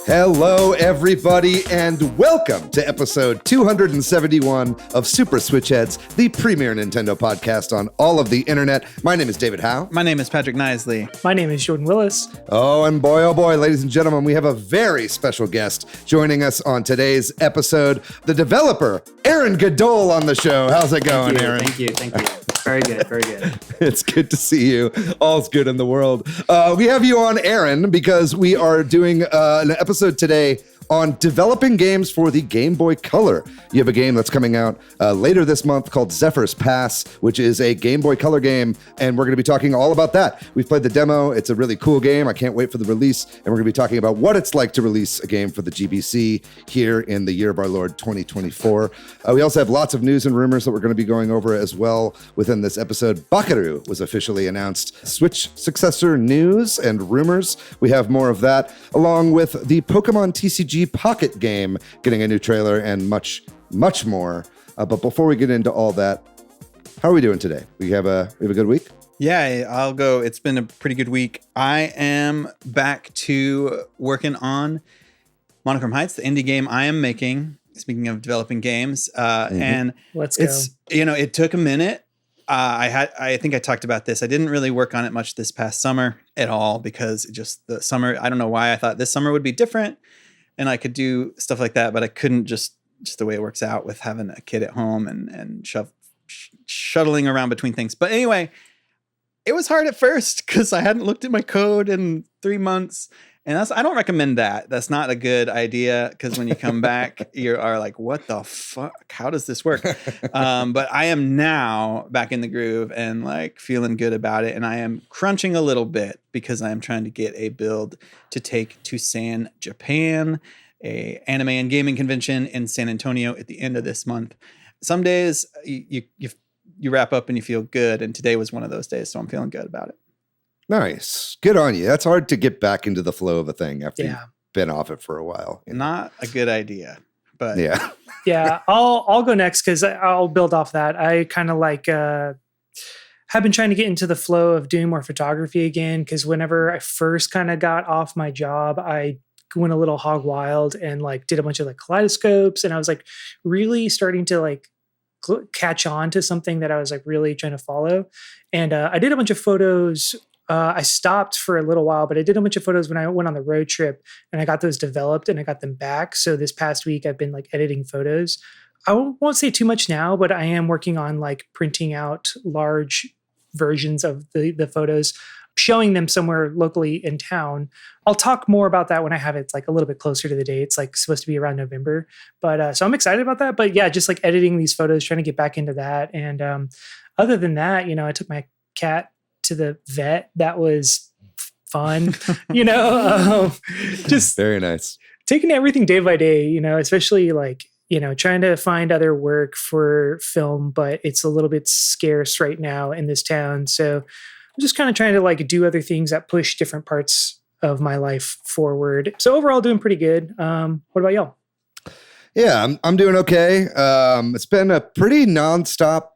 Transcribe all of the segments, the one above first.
Hello, everybody, and welcome to episode 271 of Super Switch Headz, the premier Nintendo podcast on all of the internet. My name is David Howe. My name is Patrick Nisley. My name is Jordan Willis. Oh boy, ladies and gentlemen, we have a very special guest joining us on today's episode, the developer, Aaron Gadol, on the show. How's it going, Aaron? Thank you. Very good. It's good to see you. All's good in the world. We have you on, Aaron, because we are doing an episode today on developing games for the Game Boy Color. You have a game that's coming out later this month called Zephyr's Pass, which is a Game Boy Color game, and we're going to be talking all about that. We've played the demo. It's a really cool game. I can't wait for the release, and we're going to be talking about what it's like to release a game for the GBC here in the year of our Lord 2024. We also have lots of news and rumors that we're going to be going over as well within this episode. Bakaru was officially announced. Switch successor news and rumors. We have more of that, along with the Pokémon TCG Pocket game getting a new trailer and much more. But before we get into all that, how are we doing today? We have a good week? Yeah, I'll go. It's been a pretty good week. I am back to working on Monochrome Heights, the indie game I am making. Speaking of developing games, and Let's go. It took a minute. I think I talked about this. I didn't really work on it much this past summer at all because just the summer, I don't know why I thought this summer would be different and I could do stuff like that, but I couldn't just the way it works out with having a kid at home and shuttling around between things. But anyway, it was hard at first because I hadn't looked at my code in 3 months. And I don't recommend that. That's not a good idea because when you come back, you are like, what the fuck? How does this work? But I am now back in the groove and like feeling good about it. And I am crunching a little bit because I am trying to get a build to take to San Japan, a anime and gaming convention in San Antonio at the end of this month. Some days you wrap up and you feel good. And today was one of those days. So I'm feeling good about it. Nice. Good on you. That's hard to get back into the flow of a thing after you've been off it for a while. Not a good idea, but yeah. Yeah, I'll go next because I'll build off that. I kind of like have been trying to get into the flow of doing more photography again because whenever I first kind of got off my job, I went a little hog wild and like did a bunch of like kaleidoscopes, and I was like really starting to like catch on to something that I was like really trying to follow. And I did a bunch of photos. I stopped for a little while, but I did a bunch of photos when I went on the road trip and I got those developed and I got them back. So this past week I've been like editing photos. I won't say too much now, but I am working on like printing out large versions of the photos, showing them somewhere locally in town. I'll talk more about that when I have it like a little bit closer to the date. It's like supposed to be around November, but so I'm excited about that. But yeah, just like editing these photos, trying to get back into that. And other than that, I took my cat to the vet. That was fun, just very nice. Taking everything day by day, especially like, trying to find other work for film, but it's a little bit scarce right now in this town. So I'm just kind of trying to like do other things that push different parts of my life forward. So overall doing pretty good. What about y'all? Yeah, I'm doing okay. It's been a pretty nonstop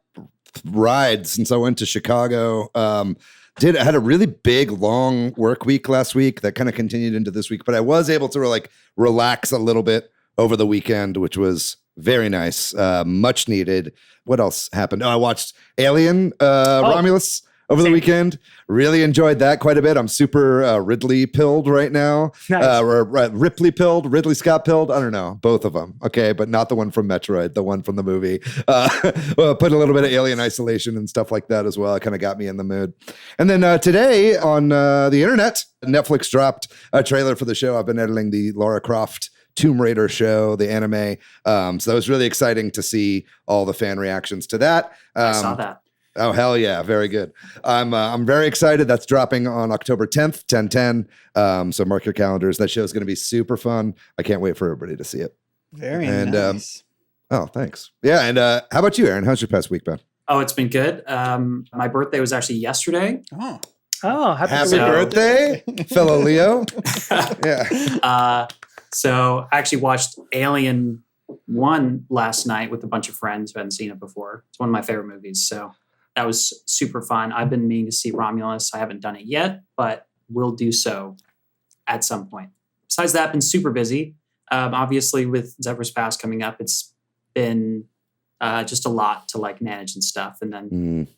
ride since I went to Chicago. I had a really big long work week last week that kind of continued into this week, but I was able to like relax a little bit over the weekend, which was very nice, much needed. What else happened? I watched Alien Romulus over the weekend. Really enjoyed that quite a bit. I'm super Ridley pilled right now. Nice. Ripley pilled, Ridley Scott pilled. I don't know, both of them. Okay, but not the one from Metroid, the one from the movie. Put a little bit of Alien Isolation and stuff like that as well. It kind of got me in the mood. And then today on the internet, Netflix dropped a trailer for the show. I've been editing the Lara Croft Tomb Raider show, the anime. So that was really exciting to see all the fan reactions to that. I saw that. Oh, hell yeah. Very good. I'm very excited. That's dropping on October 10th, 10/10. So mark your calendars. That show is going to be super fun. I can't wait for everybody to see it. Very nice. Oh, thanks. Yeah. And how about you, Aaron? How's your past week been? Oh, it's been good. My birthday was actually yesterday. Oh, happy birthday, fellow Leo. Yeah. So I actually watched Alien 1 last night with a bunch of friends who hadn't seen it before. It's one of my favorite movies. So that was super fun. I've been meaning to see Romulus. I haven't done it yet, but will do so at some point. besides that, been super busy. Obviously, with Zephyr's Pass coming up, it's been just a lot to like manage and stuff. And then,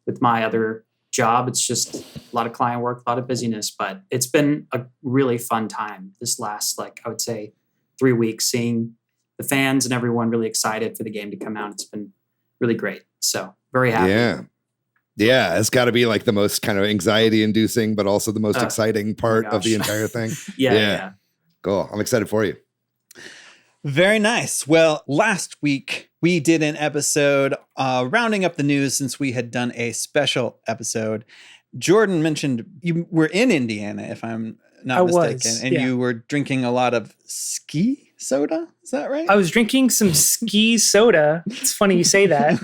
with my other job, it's just a lot of client work, a lot of busyness. But it's been a really fun time this last, I would say, 3 weeks, seeing the fans and everyone really excited for the game to come out. It's been really great. So very happy. Yeah, it's got to be like the most kind of anxiety inducing, but also the most exciting part of the entire thing. Yeah. Cool. I'm excited for you. Very nice. Well, last week we did an episode rounding up the news since we had done a special episode. Jordan mentioned you were in Indiana, if I'm not mistaken, and you were drinking a lot of ski soda. Is that right? I was drinking some ski soda. It's funny you say that.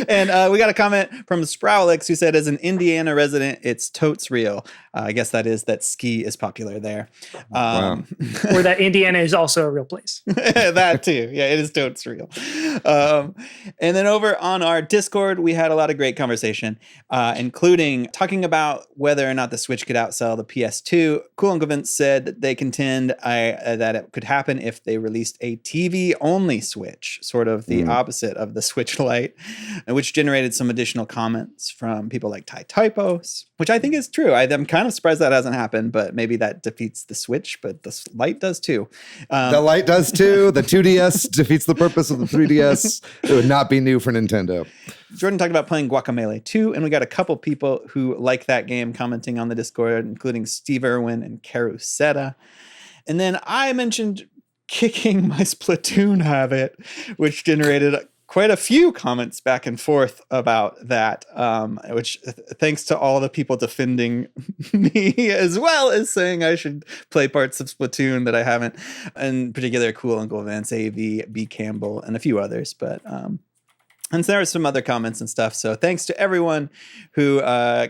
And we got a comment from Sprowlix who said, as an Indiana resident, it's totes real. I guess that is that ski is popular there. Wow. Or that Indiana is also a real place. That too. Yeah, it is totes real. And then over on our Discord, we had a lot of great conversation, including talking about whether or not the Switch could outsell the PS2. Cool and Convinced said that they contend that it could happen if they released a TV-only Switch, sort of the opposite of the Switch Lite, which generated some additional comments from people like Typos, which I think is true. I'm kind of surprised that hasn't happened, but maybe that defeats the Switch, but the Lite does too. The Lite does too. The 2DS defeats the purpose of the 3DS. It would not be new for Nintendo. Jordan talked about playing Guacamelee 2, and we got a couple people who like that game commenting on the Discord, including Steve Irwin and Carusetta. And then I mentioned kicking my Splatoon habit, which generated quite a few comments back and forth about that, which thanks to all the people defending me, as well as saying I should play parts of Splatoon that I haven't, in particular Cool Uncle Vince, AV, B. Campbell, and a few others. But and there were some other comments and stuff. So thanks to everyone who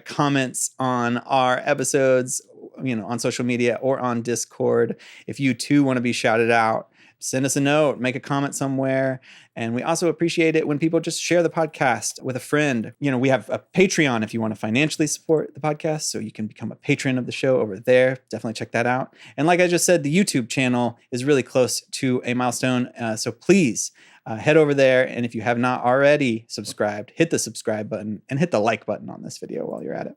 comments on our episodes, on social media or on Discord. If you too want to be shouted out, send us a note, make a comment somewhere. And we also appreciate it when people just share the podcast with a friend. We have a Patreon if you want to financially support the podcast, so you can become a patron of the show over there. Definitely check that out. And like I just said, the YouTube channel is really close to a milestone. So please head over there. And if you have not already subscribed, hit the subscribe button and hit the like button on this video while you're at it.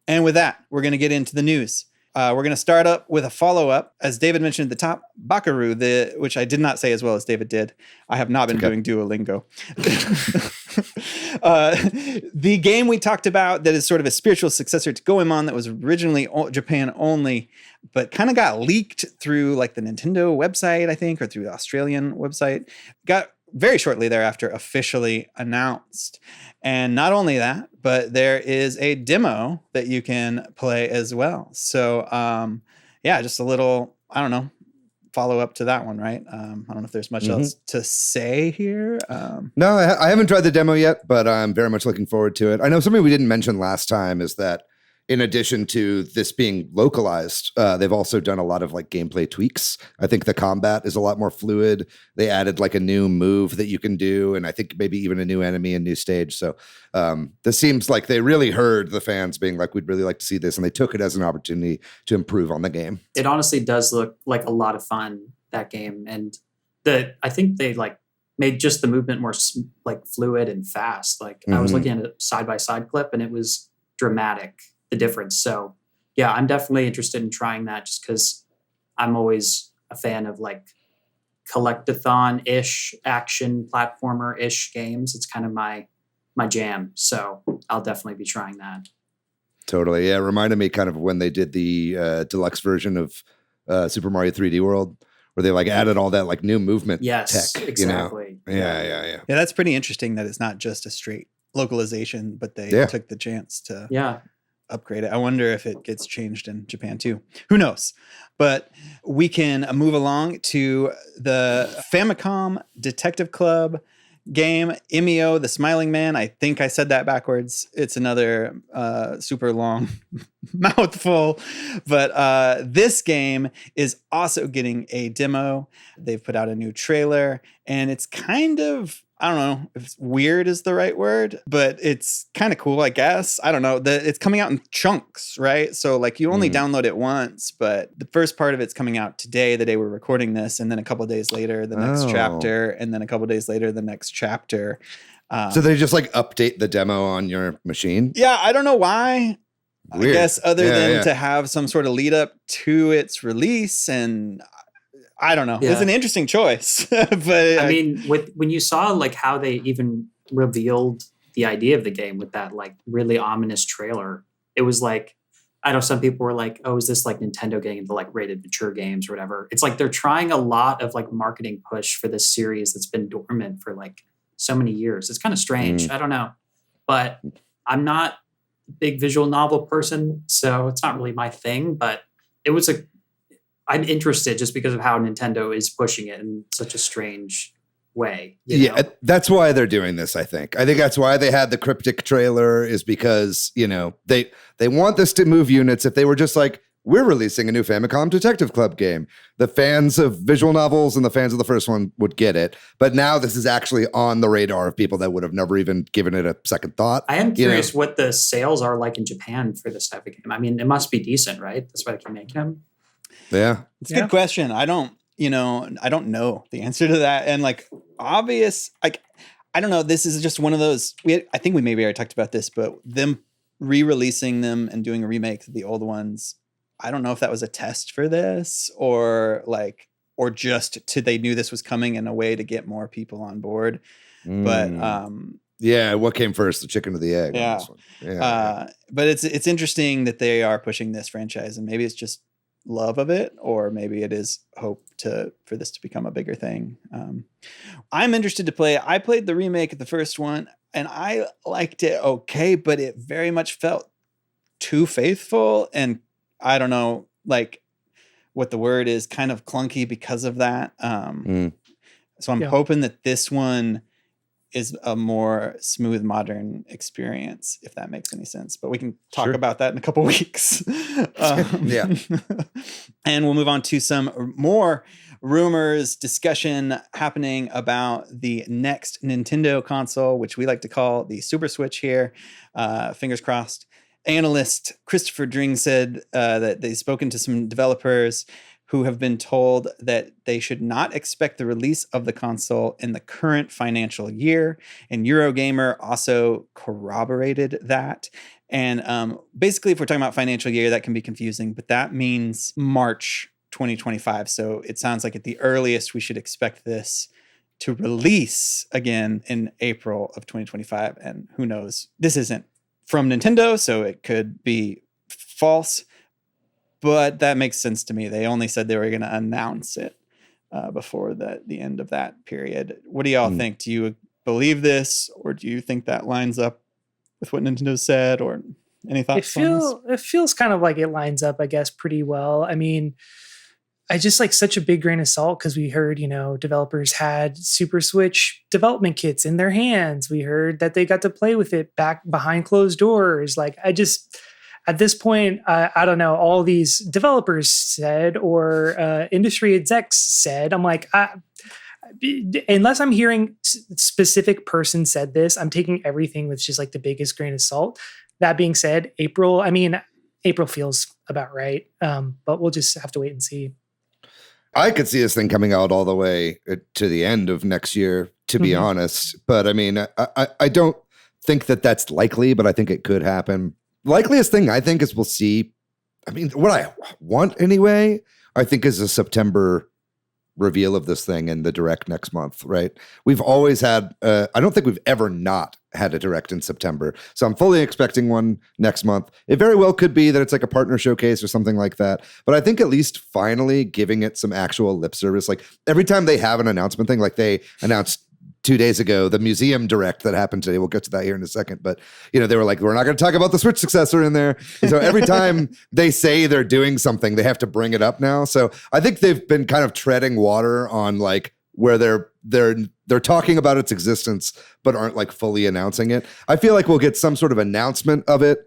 And with that, we're going to get into the news. We're going to start up with a follow-up. As David mentioned at the top, Bakaru, which I did not say as well as David did. I have not been doing Duolingo. The game we talked about that is sort of a spiritual successor to Goemon that was originally Japan only, but kind of got leaked through the Nintendo website, I think, or through the Australian website. Got very shortly thereafter officially announced. And not only that, but there is a demo that you can play as well. So, just a little, follow up to that one, right? I don't know if there's much else to say here. No, I haven't tried the demo yet, but I'm very much looking forward to it. I know something we didn't mention last time is that in addition to this being localized, they've also done a lot of gameplay tweaks. I think the combat is a lot more fluid. They added a new move that you can do, and I think maybe even a new enemy and new stage. So this seems like they really heard the fans being like, we'd really like to see this, and they took it as an opportunity to improve on the game. It honestly does look like a lot of fun, that game. And I think they made just the movement more fluid and fast. I was looking at a side-by-side clip, and it was dramatic, the difference. So yeah, I'm definitely interested in trying that just because I'm always a fan of collectathon-ish action platformer-ish games. It's kind of my jam. So I'll definitely be trying that. Totally. Yeah. It reminded me kind of when they did the deluxe version of Super Mario 3D World, where they added all that new movement tech. Exactly. Yeah. Yeah, that's pretty interesting that it's not just a straight localization, but they took the chance to upgrade it. I wonder if it gets changed in Japan too. Who knows? But we can move along to the Famicom Detective Club game, Imio, the Smiling Man. I think I said that backwards. It's another super long mouthful. But this game is also getting a demo. They've put out a new trailer, and it's kind of I don't know if weird is the right word, but it's kind of cool, I guess. I don't know. It's coming out in chunks, right? So like you only download it once, but the first part of it's coming out today, the day we're recording this, and then a couple of days later, the next chapter, and then a couple of days later, the next chapter. So they just like update the demo on your machine? Yeah, I don't know why. Weird. I guess other than to have some sort of lead up to its release, and I don't know. Yeah. It's an interesting choice. But I mean, when you saw like how they even revealed the idea of the game with that like really ominous trailer, it was like, I know some people were like, oh, is this like Nintendo getting into like rated mature games or whatever? It's like they're trying a lot of like marketing push for this series that's been dormant for like so many years. It's kind of strange. I don't know. But I'm not a big visual novel person, so it's not really my thing. But it was I'm interested just because of how Nintendo is pushing it in such a strange way. You know? That's why they're doing this, I think. I think that's why they had the cryptic trailer, is because, you know, they want this to move units. If they were just like, we're releasing a new Famicom Detective Club game, the fans of visual novels and the fans of the first one would get it. But now this is actually on the radar of people that would have never even given it a second thought. I am curious what the sales are like in Japan for this type of game. I mean, it must be decent, right? That's why they can make them. Yeah. It's a good question. I don't know the answer to that. And like obvious, like, I don't know. This is just one of those, I think we maybe already talked about this, but them re-releasing them and doing a remake of the old ones, I don't know if that was a test for this or just they knew this was coming in a way to get more people on board. But what came first, the chicken or the egg? Yeah. But it's interesting that they are pushing this franchise, and maybe it's just love of it, or maybe it is hope for this to become a bigger thing. I'm interested to play. I played the remake of the first one and I liked it okay, but it very much felt too faithful, and I don't know, like what the word is, kind of clunky because of that. So I'm hoping that this one is a more smooth, modern experience, if that makes any sense. But we can talk about that in a couple weeks. And we'll move on to some more rumors, discussion happening about the next Nintendo console, which we like to call the Super Switch here. Fingers crossed. Analyst Christopher Dring said that they've spoken to some developers who have been told that they should not expect the release of the console in the current financial year. And Eurogamer also corroborated that. And basically, if we're talking about financial year, that can be confusing, but that means March 2025. So it sounds like at the earliest, we should expect this to release again in April of 2025. And who knows? This isn't from Nintendo, so it could be false, but that makes sense to me. They only said they were going to announce it before the end of that period. What do y'all think? Do you believe this, or do you think that lines up with what Nintendo said, or any thoughts on this? It feels kind of like it lines up, I guess, pretty well. I mean, I just like such a big grain of salt, because we heard, developers had Super Switch development kits in their hands. We heard that they got to play with it back behind closed doors. Like, at this point, I don't know, all these developers said, or industry execs said, I'm like, unless I'm hearing specific person said this, I'm taking everything with just like the biggest grain of salt. That being said, April feels about right. But we'll just have to wait and see. I could see this thing coming out all the way to the end of next year, to be honest. But I mean, I don't think that that's likely, but I think it could happen. Likeliest thing I think is we'll see. I mean, what I want anyway, I think, is a September reveal of this thing in the direct next month, right? We've always had, I don't think we've ever not had a direct in September. So I'm fully expecting one next month. It very well could be that it's like a partner showcase or something like that. But I think at least finally giving it some actual lip service. Like every time they have an announcement thing, like they announced 2 days ago, the museum direct that happened today. We'll get to that here in a second. But, they were like, we're not going to talk about the Switch successor in there. And so every time they say they're doing something, they have to bring it up now. So I think they've been kind of treading water on like where they're talking about its existence, but aren't like fully announcing it. I feel like we'll get some sort of announcement of it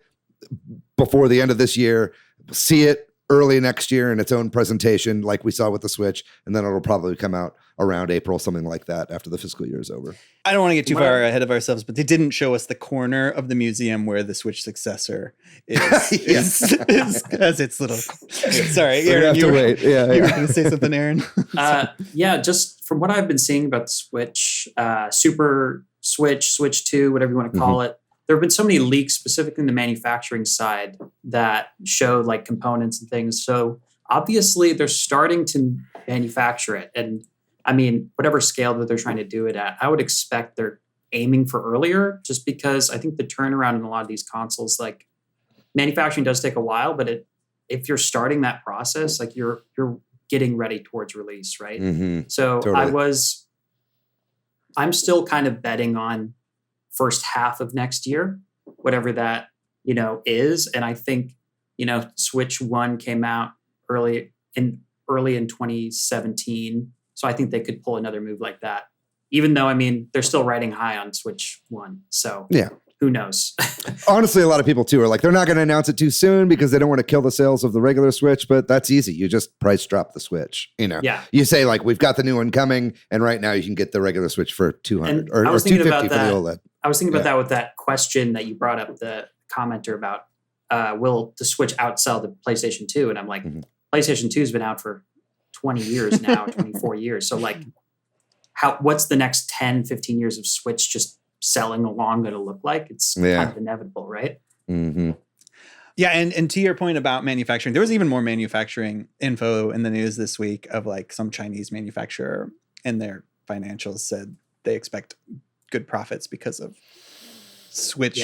before the end of this year, see it early next year in its own presentation, like we saw with the Switch, and then it'll probably come out around April, something like that, after the fiscal year is over. I don't want to get too far ahead of ourselves, but they didn't show us the corner of the museum where the Switch successor is has its little. Sorry, Aaron, you were going to say something, Aaron. Just from what I've been seeing about the Switch, Super Switch, Switch 2, whatever you want to call it, there have been so many leaks, specifically in the manufacturing side, that show like components and things. So obviously they're starting to manufacture it. And I mean, whatever scale that they're trying to do it at, I would expect they're aiming for earlier, just because I think the turnaround in a lot of these consoles, like manufacturing does take a while, but if you're starting that process, like you're getting ready towards release, right? So totally. I'm still kind of betting on first half of next year, whatever that, is. And I think, Switch 1 came out early in 2017. So I think they could pull another move like that, even though, I mean, they're still riding high on Switch 1. So who knows? Honestly, a lot of people too are like, they're not going to announce it too soon because they don't want to kill the sales of the regular Switch, but that's easy. You just price drop the Switch, You say like, we've got the new one coming, and right now you can get the regular Switch for $200 or $250 for the OLED. I was thinking about that with that question that you brought up, the commenter about, will the Switch outsell the PlayStation 2? And I'm like, PlayStation 2 has been out for 20 years now, 24 years. So like, what's the next 10, 15 years of Switch just selling along going to look like? It's kind of inevitable, right? Yeah, and to your point about manufacturing, there was even more manufacturing info in the news this week of like some Chinese manufacturer, and their financials said they expect good profits because of Switch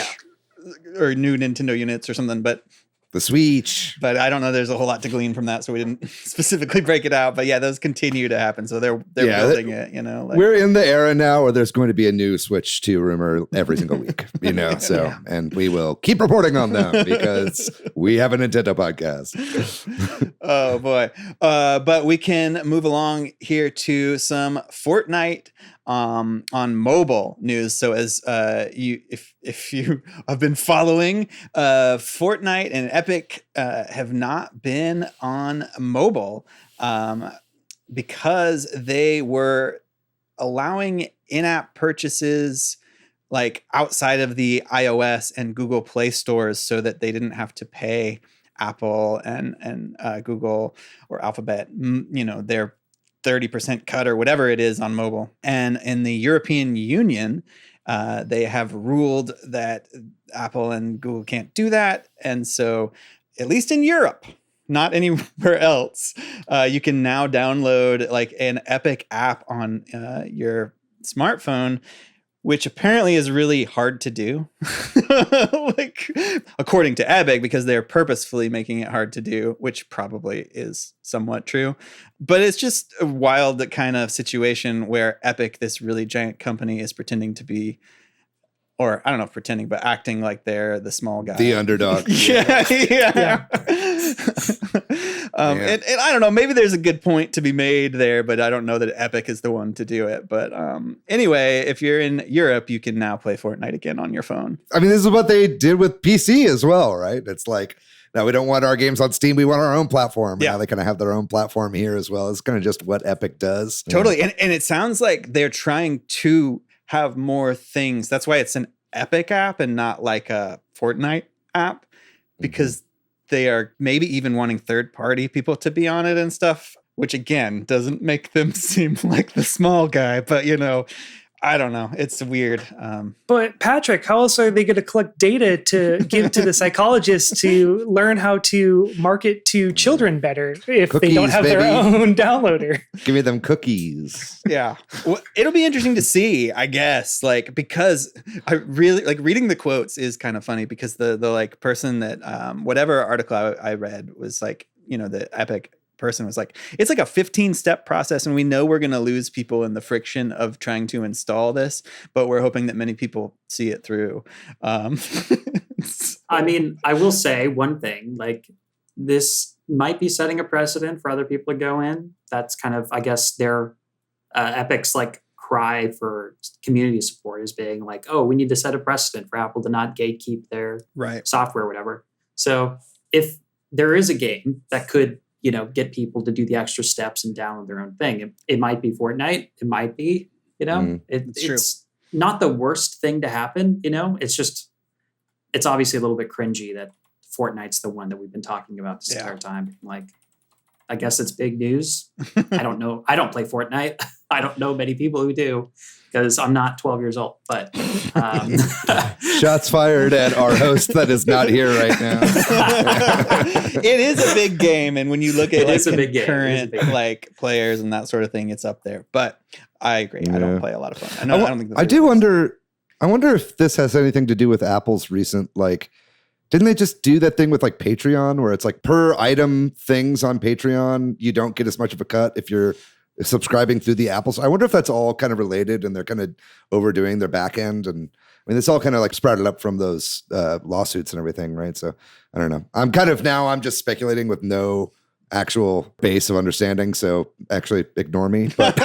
or new Nintendo units or something, but the Switch. But I don't know. There's a whole lot to glean from that, so we didn't specifically break it out. But yeah, those continue to happen. So they're building it. We're in the era now where there's going to be a new Switch 2 rumor every single week. So and we will keep reporting on them because we have a Nintendo podcast. Oh boy! But we can move along here to some Fortnite on mobile news. So as if you have been following, Fortnite and Epic have not been on mobile because they were allowing in-app purchases like outside of the iOS and Google Play stores, so that they didn't have to pay Apple and Google or Alphabet, their 30% cut or whatever it is on mobile. And in the European Union, they have ruled that Apple and Google can't do that. And so, at least in Europe, not anywhere else, you can now download like an Epic app on your smartphone, which apparently is really hard to do, like according to Epic, because they're purposefully making it hard to do, which probably is somewhat true. But it's just a wild kind of situation where Epic, this really giant company, is pretending to be, or I don't know if pretending, but acting like they're the small guy. The underdog. Yeah. And I don't know, maybe there's a good point to be made there, but I don't know that Epic is the one to do it. But anyway, if you're in Europe, you can now play Fortnite again on your phone. I mean, this is what they did with PC as well, right? It's like, now we don't want our games on Steam. We want our own platform. Yeah. Now they kind of have their own platform here as well. It's kind of just what Epic does. Totally. And it sounds like they're trying to have more things. That's why it's an Epic app and not like a Fortnite app, because they are maybe even wanting third-party people to be on it and stuff, which again doesn't make them seem like the small guy. But I don't know. It's weird. But Patrick, how else are they going to collect data to give to the psychologists to learn how to market to children better if they don't have their own downloader? Give me them cookies. Yeah. Well, it'll be interesting to see, I guess, like, because I really like reading the quotes is kind of funny, because the like person that whatever article I read was like, the Epic person was like, it's like a 15-step process, and we know we're going to lose people in the friction of trying to install this, but we're hoping that many people see it through. I mean, I will say one thing, like, this might be setting a precedent for other people to go in. That's kind of, I guess, their Epic's like cry for community support is being like, oh, we need to set a precedent for Apple to not gatekeep their software or whatever. So if there is a game that could, get people to do the extra steps and download their own thing. It might be Fortnite. It might be, it's not the worst thing to happen. It's obviously a little bit cringy that Fortnite's the one that we've been talking about this entire time. Like, I guess it's big news. I don't know. I don't play Fortnite. I don't know many people who do because I'm not 12 years old. But shots fired at our host that is not here right now. It is a big game, and when you look at current like players and that sort of thing, it's up there. But I agree. I don't play a lot of Fortnite. I don't think. I do wonder. I wonder if this has anything to do with Apple's recent Didn't they just do that thing with Patreon where it's per item things on Patreon, you don't get as much of a cut if you're subscribing through the Apple. I wonder if that's all kind of related and they're kind of overdoing their back end. And I mean, it's all kind of sprouted up from those lawsuits and everything, right? So I don't know. I'm just speculating with no actual base of understanding. So actually ignore me. But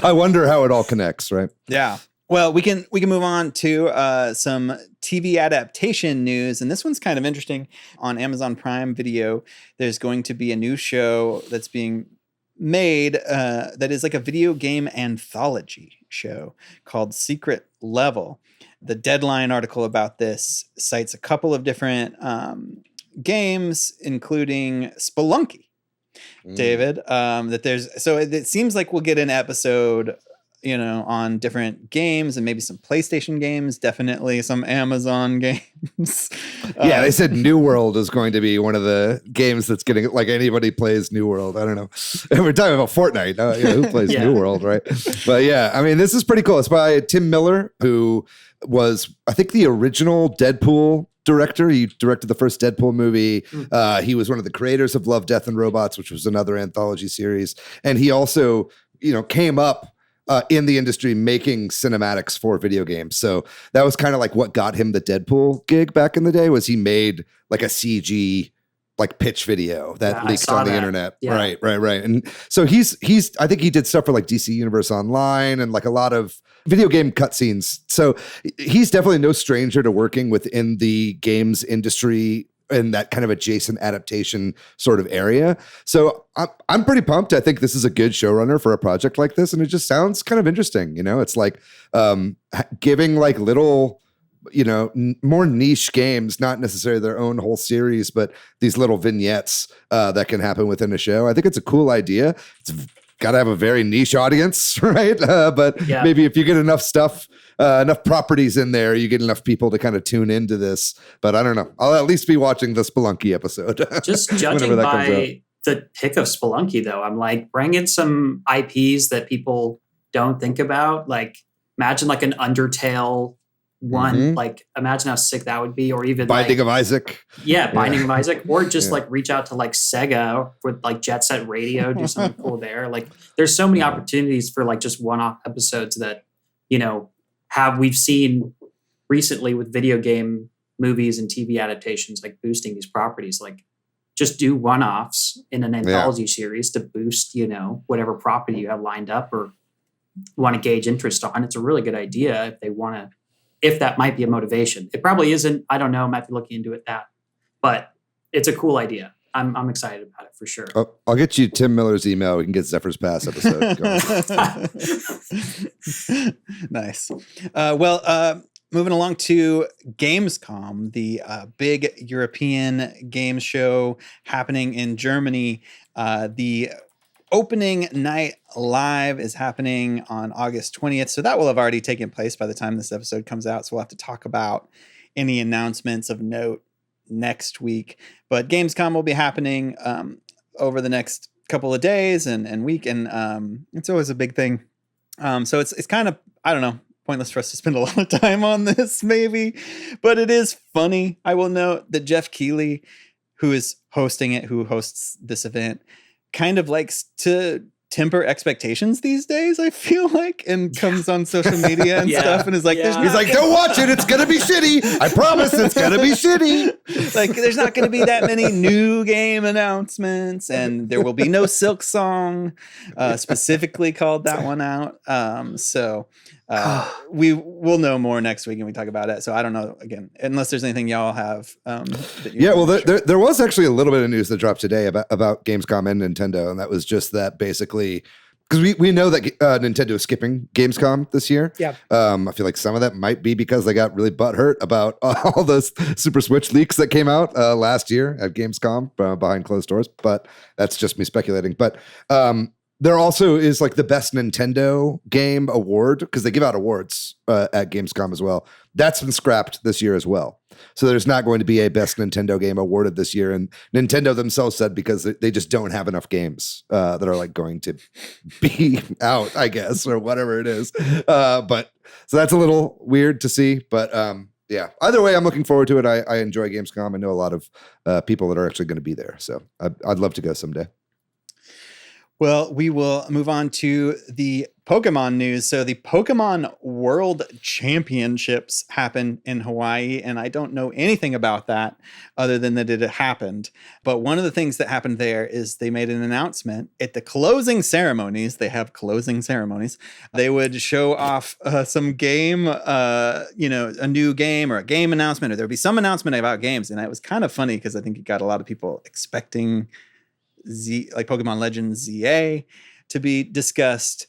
I wonder how it all connects, right? Yeah. Well, we can move on to some TV adaptation news, and this one's kind of interesting. On Amazon Prime Video, there's going to be a new show that's being made that is like a video game anthology show called Secret Level. The Deadline article about this cites a couple of different games, including Spelunky. David, it seems like we'll get an episode on different games and maybe some PlayStation games, definitely some Amazon games. Yeah, they said New World is going to be one of the games that's getting anybody plays New World. I don't know. We're talking about Fortnite. Who plays New World, right? But yeah, I mean, this is pretty cool. It's by Tim Miller, who was, I think, the original Deadpool director. He directed the first Deadpool movie. He was one of the creators of Love, Death, and Robots, which was another anthology series. And he also, came up in the industry making cinematics for video games. So that was kind of what got him the Deadpool gig back in the day, was he made a CG pitch video that leaked on the internet. Yeah. Right. And so he's I think he did stuff for DC Universe Online and a lot of video game cutscenes. So he's definitely no stranger to working within the games industry in that kind of adjacent adaptation sort of area. So I'm pretty pumped. I think this is a good showrunner for a project like this. And it just sounds kind of interesting. It's giving little, more niche games, not necessarily their own whole series, but these little vignettes that can happen within a show. I think it's a cool idea. It's got to have a very niche audience, right? But maybe if you get enough stuff, enough properties in there, you get enough people to kind of tune into this. But I don't know. I'll at least be watching the Spelunky episode. Just judging by the pick of Spelunky, though, I'm bring in some IPs that people don't think about. Imagine an Undertale one. Imagine how sick that would be. Or even Binding of Isaac. Yeah, Binding of Isaac. Or just reach out to Sega with Jet Set Radio, do something cool there. There's so many opportunities for just one-off episodes that, we've seen recently with video game movies and TV adaptations, boosting these properties. Just do one-offs in an anthology series to boost, whatever property you have lined up or want to gauge interest on. It's a really good idea if that might be a motivation. It probably isn't. I don't know. I might be looking into it but it's a cool idea. I'm excited about it for sure. I'll get you Tim Miller's email. We can get Zephyr's Pass episode going. Nice. Moving along to Gamescom, the big European game show happening in Germany. The opening night live is happening on August 20th. So that will have already taken place by the time this episode comes out. So we'll have to talk about any announcements of note next week. But Gamescom will be happening over the next couple of days and week. And it's always a big thing. So it's kind of, I don't know, pointless for us to spend a lot of time on this maybe. But it is funny. I will note that Jeff Keighley, who is hosting it, who hosts this event, kind of likes to temper expectations these days, I feel and comes on social media and stuff and is he's like, don't watch it, it's gonna be shitty, I promise it's gonna be shitty. There's not gonna be that many new game announcements, and there will be no Silk Song, specifically called that one out. So We will know more next week and we talk about it. So I don't know, again, unless there's anything y'all have. There was actually a little bit of news that dropped today about Gamescom and Nintendo, and that was just that basically, because we know that Nintendo is skipping Gamescom this year. Yeah. I feel like some of that might be because they got really butthurt about all those Super Switch leaks that came out last year at Gamescom behind closed doors, but that's just me speculating. But there also is like the best Nintendo game award, because they give out awards at Gamescom as well. That's been scrapped this year as well. So there's not going to be a best Nintendo game awarded this year. And Nintendo themselves said because they just don't have enough games that are like going to be out, I guess, or whatever it is. But so that's a little weird to see. But yeah, either way, I'm looking forward to it. I enjoy Gamescom. I know a lot of people that are actually going to be there. So I'd love to go someday. Well, we will move on to the Pokemon news. So the Pokemon World Championships happened in Hawaii, and I don't know anything about that other than that it happened. But one of the things that happened there is they made an announcement at the closing ceremonies. They have closing ceremonies. They would show off some game, a new game or a game announcement, or there would be some announcement about games. And it was kind of funny because I think it got a lot of people expecting Pokemon Legends ZA to be discussed.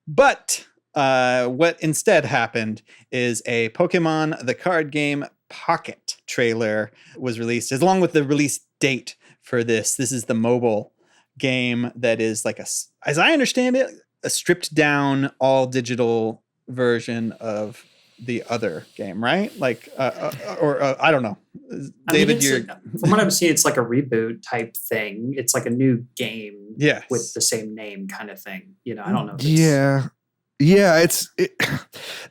But what instead happened is a Pokemon the card game Pocket trailer was released, along with the release date for this. This is the mobile game that is like as I understand it, a stripped down all digital version of the other game, right? Like, I don't know. David, from what I'm seeing, it's like a reboot type thing. It's like a new game with the same name kind of thing. I don't know. Yeah.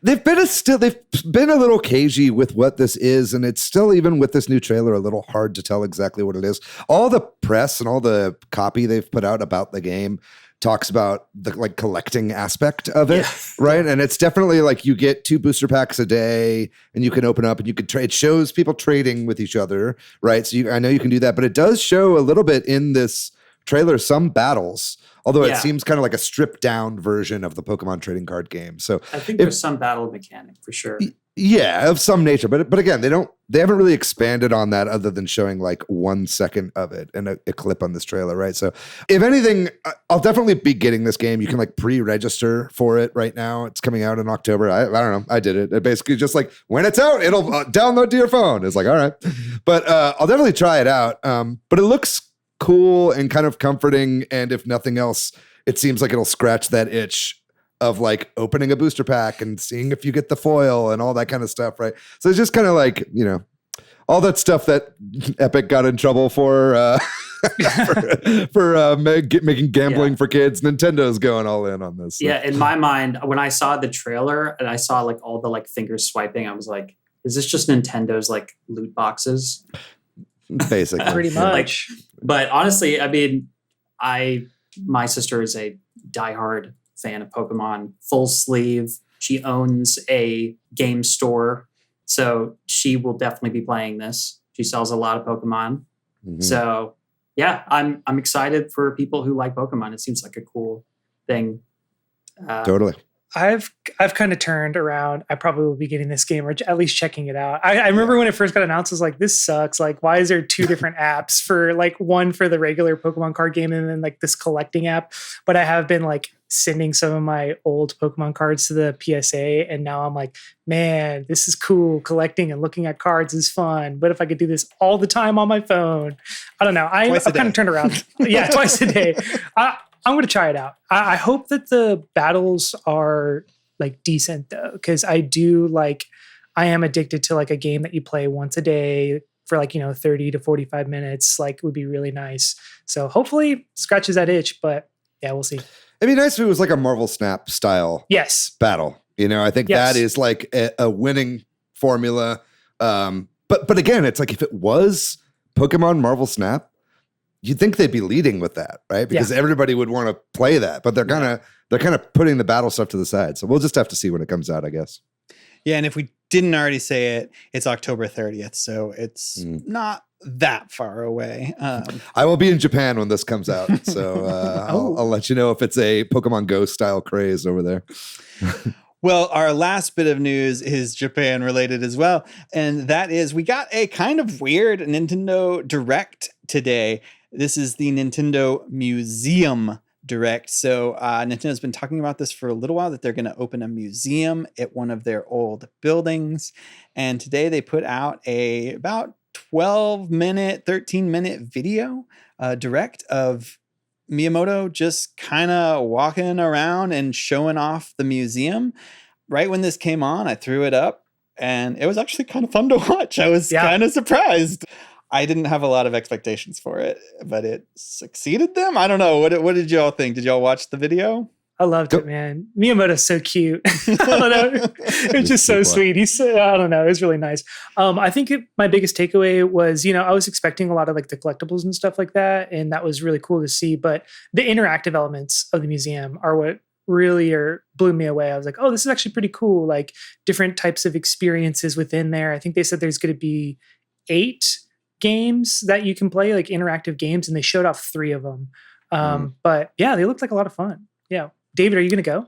They've been a little cagey with what this is, and it's still, even with this new trailer, a little hard to tell exactly what it is. All the press and all the copy they've put out about the game talks about the like collecting aspect of it, right? And it's definitely like you get 2 booster packs a day, and you can open up and you can trade. It shows people trading with each other, right? So I know you can do that, but it does show a little bit in this trailer some battles. Although it seems kind of like a stripped down version of the Pokemon trading card game. So I think there's some battle mechanic for sure. Yeah, of some nature. But again, they haven't really expanded on that other than showing like 1 second of it and a clip on this trailer, right? So if anything, I'll definitely be getting this game. You can like pre-register for it right now. It's coming out in October. I don't know. I did it. It basically just like when it's out, it'll download to your phone. It's like, all right. But I'll definitely try it out. But it looks cool and kind of comforting, and if nothing else, it seems like it'll scratch that itch of like opening a booster pack and seeing if you get the foil and all that kind of stuff, right? So it's just kind of like, all that stuff that Epic got in trouble for making gambling for kids. Nintendo's going all in on this. So. Yeah, in my mind, when I saw the trailer and I saw like all the like fingers swiping, I was like, is this just Nintendo's like loot boxes? Basically. Pretty much. But honestly, I mean, my sister is a diehard fan of Pokemon, full sleeve. She owns a game store, so she will definitely be playing this. She sells a lot of Pokemon. Mm-hmm. So yeah, I'm excited for people who like Pokemon. It seems like a cool thing. Totally. I've kind of turned around. I probably will be getting this game or at least checking it out. I remember when it first got announced, I was like, this sucks. Like, why is there 2 different apps for like one for the regular Pokemon card game and then like this collecting app? But I have been like sending some of my old Pokemon cards to the PSA. And now I'm like, man, this is cool. Collecting and looking at cards is fun. But if I could do this all the time on my phone, I don't know. I've kind of turned around. Yeah, twice a day. I'm going to try it out. I hope that the battles are like decent though, because I am addicted to like a game that you play once a day for like, 30 to 45 minutes, like would be really nice. So hopefully scratches that itch, but yeah, we'll see. It'd be nice if it was like a Marvel Snap style battle. I think that is like a winning formula. But again, it's like if it was Pokemon Marvel Snap, you'd think they'd be leading with that, right? Because everybody would want to play that, but they're kind of putting the battle stuff to the side. So we'll just have to see when it comes out, I guess. Yeah, and if we didn't already say it, it's October 30th, so it's not that far away. I will be in Japan when this comes out, so I'll let you know if it's a Pokemon Go style craze over there. Well, our last bit of news is Japan related as well. And that is we got a kind of weird Nintendo Direct today. This is the Nintendo Museum Direct. So Nintendo's been talking about this for a little while, that they're going to open a museum at one of their old buildings. And today they put out a about 12-minute, 13-minute video direct of Miyamoto just kind of walking around and showing off the museum. Right when this came on, I threw it up and it was actually kind of fun to watch. I was kind of surprised. I didn't have a lot of expectations for it, but it succeeded them. I don't know. What did y'all think? Did y'all watch the video? I loved it, man. Miyamoto's so cute. I don't know. It's just so sweet. I don't know. It was really nice. I think my biggest takeaway was, I was expecting a lot of like the collectibles and stuff like that. And that was really cool to see. But the interactive elements of the museum are what really blew me away. I was like, oh, this is actually pretty cool. Like different types of experiences within there. I think they said there's going to be 8 games that you can play, like interactive games. And they showed off 3 of them. But yeah, they looked like a lot of fun. Yeah. David, are you going to go?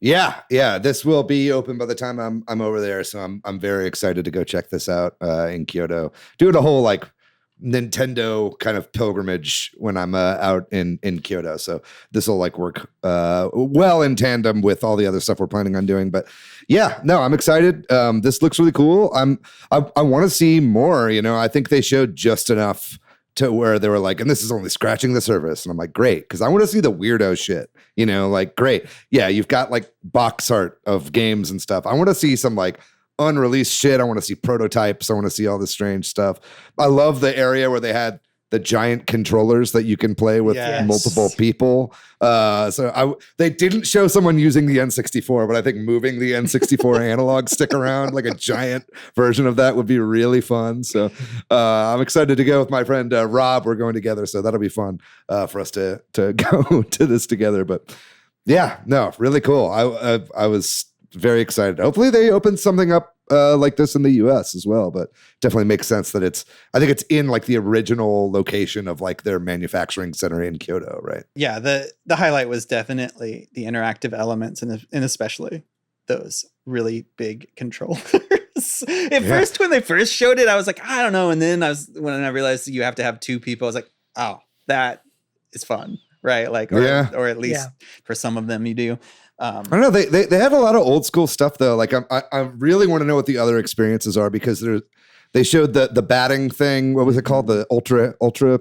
Yeah. This will be open by the time I'm over there, so I'm very excited to go check this out in Kyoto. Doing a whole like Nintendo kind of pilgrimage when I'm out in Kyoto, so this will like work well in tandem with all the other stuff we're planning on doing. But yeah, no, I'm excited. This looks really cool. I want to see more. I think they showed just enough to where they were like, and this is only scratching the surface. And I'm like, great, because I want to see the weirdo shit, like, great. Yeah, you've got like box art of games and stuff. I want to see some like unreleased shit. I want to see prototypes. I want to see all this strange stuff. I love the area where they had the giant controllers that you can play with multiple people. They didn't show someone using the N64, but I think moving the N64 analog stick around like a giant version of that would be really fun. So I'm excited to go with my friend Rob. We're going together, so that'll be fun for us to go to this together. But yeah, no, really cool. I was very excited. Hopefully they open something up like this in the US as well, but definitely makes sense that I think it's in like the original location of like their manufacturing center in Kyoto, right? Yeah, the highlight was definitely the interactive elements and especially those really big controllers. First, when they first showed it, I was like, I don't know. And then when I realized you have to have 2 people, I was like, oh, that is fun, right? Like, or at least for some of them you do. I don't know. They have a lot of old school stuff though. Like I really want to know what the other experiences are, because they showed the batting thing. What was it called? The ultra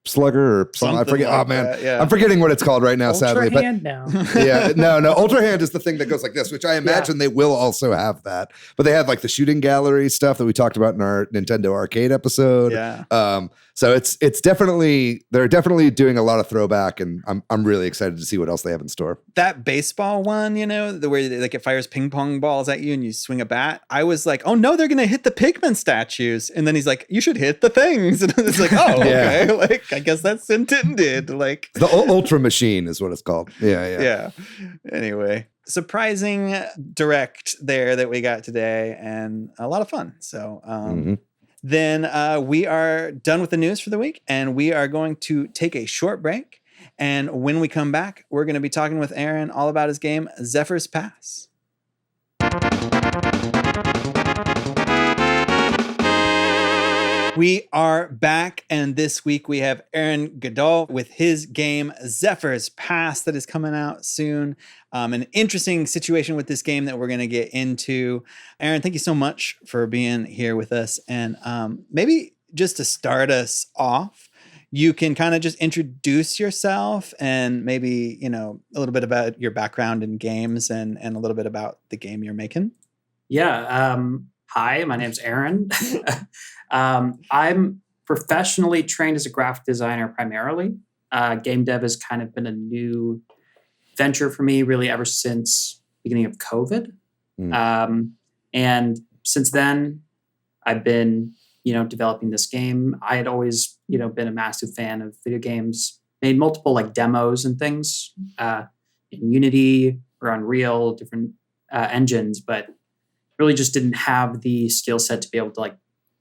slugger or something. I forget. Like I'm forgetting what it's called right now. Ultra sadly, hand now. No. Ultra hand is the thing that goes like this, which I imagine they will also have that. But they had like the shooting gallery stuff that we talked about in our Nintendo Arcade episode. Yeah. So it's definitely, they're definitely doing a lot of throwback, and I'm really excited to see what else they have in store. That baseball one, the where like it fires ping pong balls at you and you swing a bat. I was like, oh no, they're gonna hit the Pikmin statues, and then he's like, you should hit the things, and it's like, oh okay, like I guess that's intended. Like the Ultra Machine is what it's called. Yeah. Anyway, surprising direct there that we got today, and a lot of fun. So Then we are done with the news for the week, and we are going to take a short break. And when we come back, we're going to be talking with Aaron all about his game, Zephyr's Pass. We are back, and this week we have Aaron Gadol with his game Zephyr's Pass that is coming out soon. An interesting situation with this game that we're going to get into. Aaron, thank you so much for being here with us. And maybe just to start us off, you can kind of just introduce yourself and maybe, a little bit about your background in games and a little bit about the game you're making. Yeah. Hi, my name's Aaron. I'm professionally trained as a graphic designer primarily. Game dev has kind of been a new venture for me really ever since beginning of COVID. And since then, I've been, developing this game. I had always, been a massive fan of video games, made multiple like demos and things in Unity or Unreal, different engines, but really just didn't have the skill set to be able to like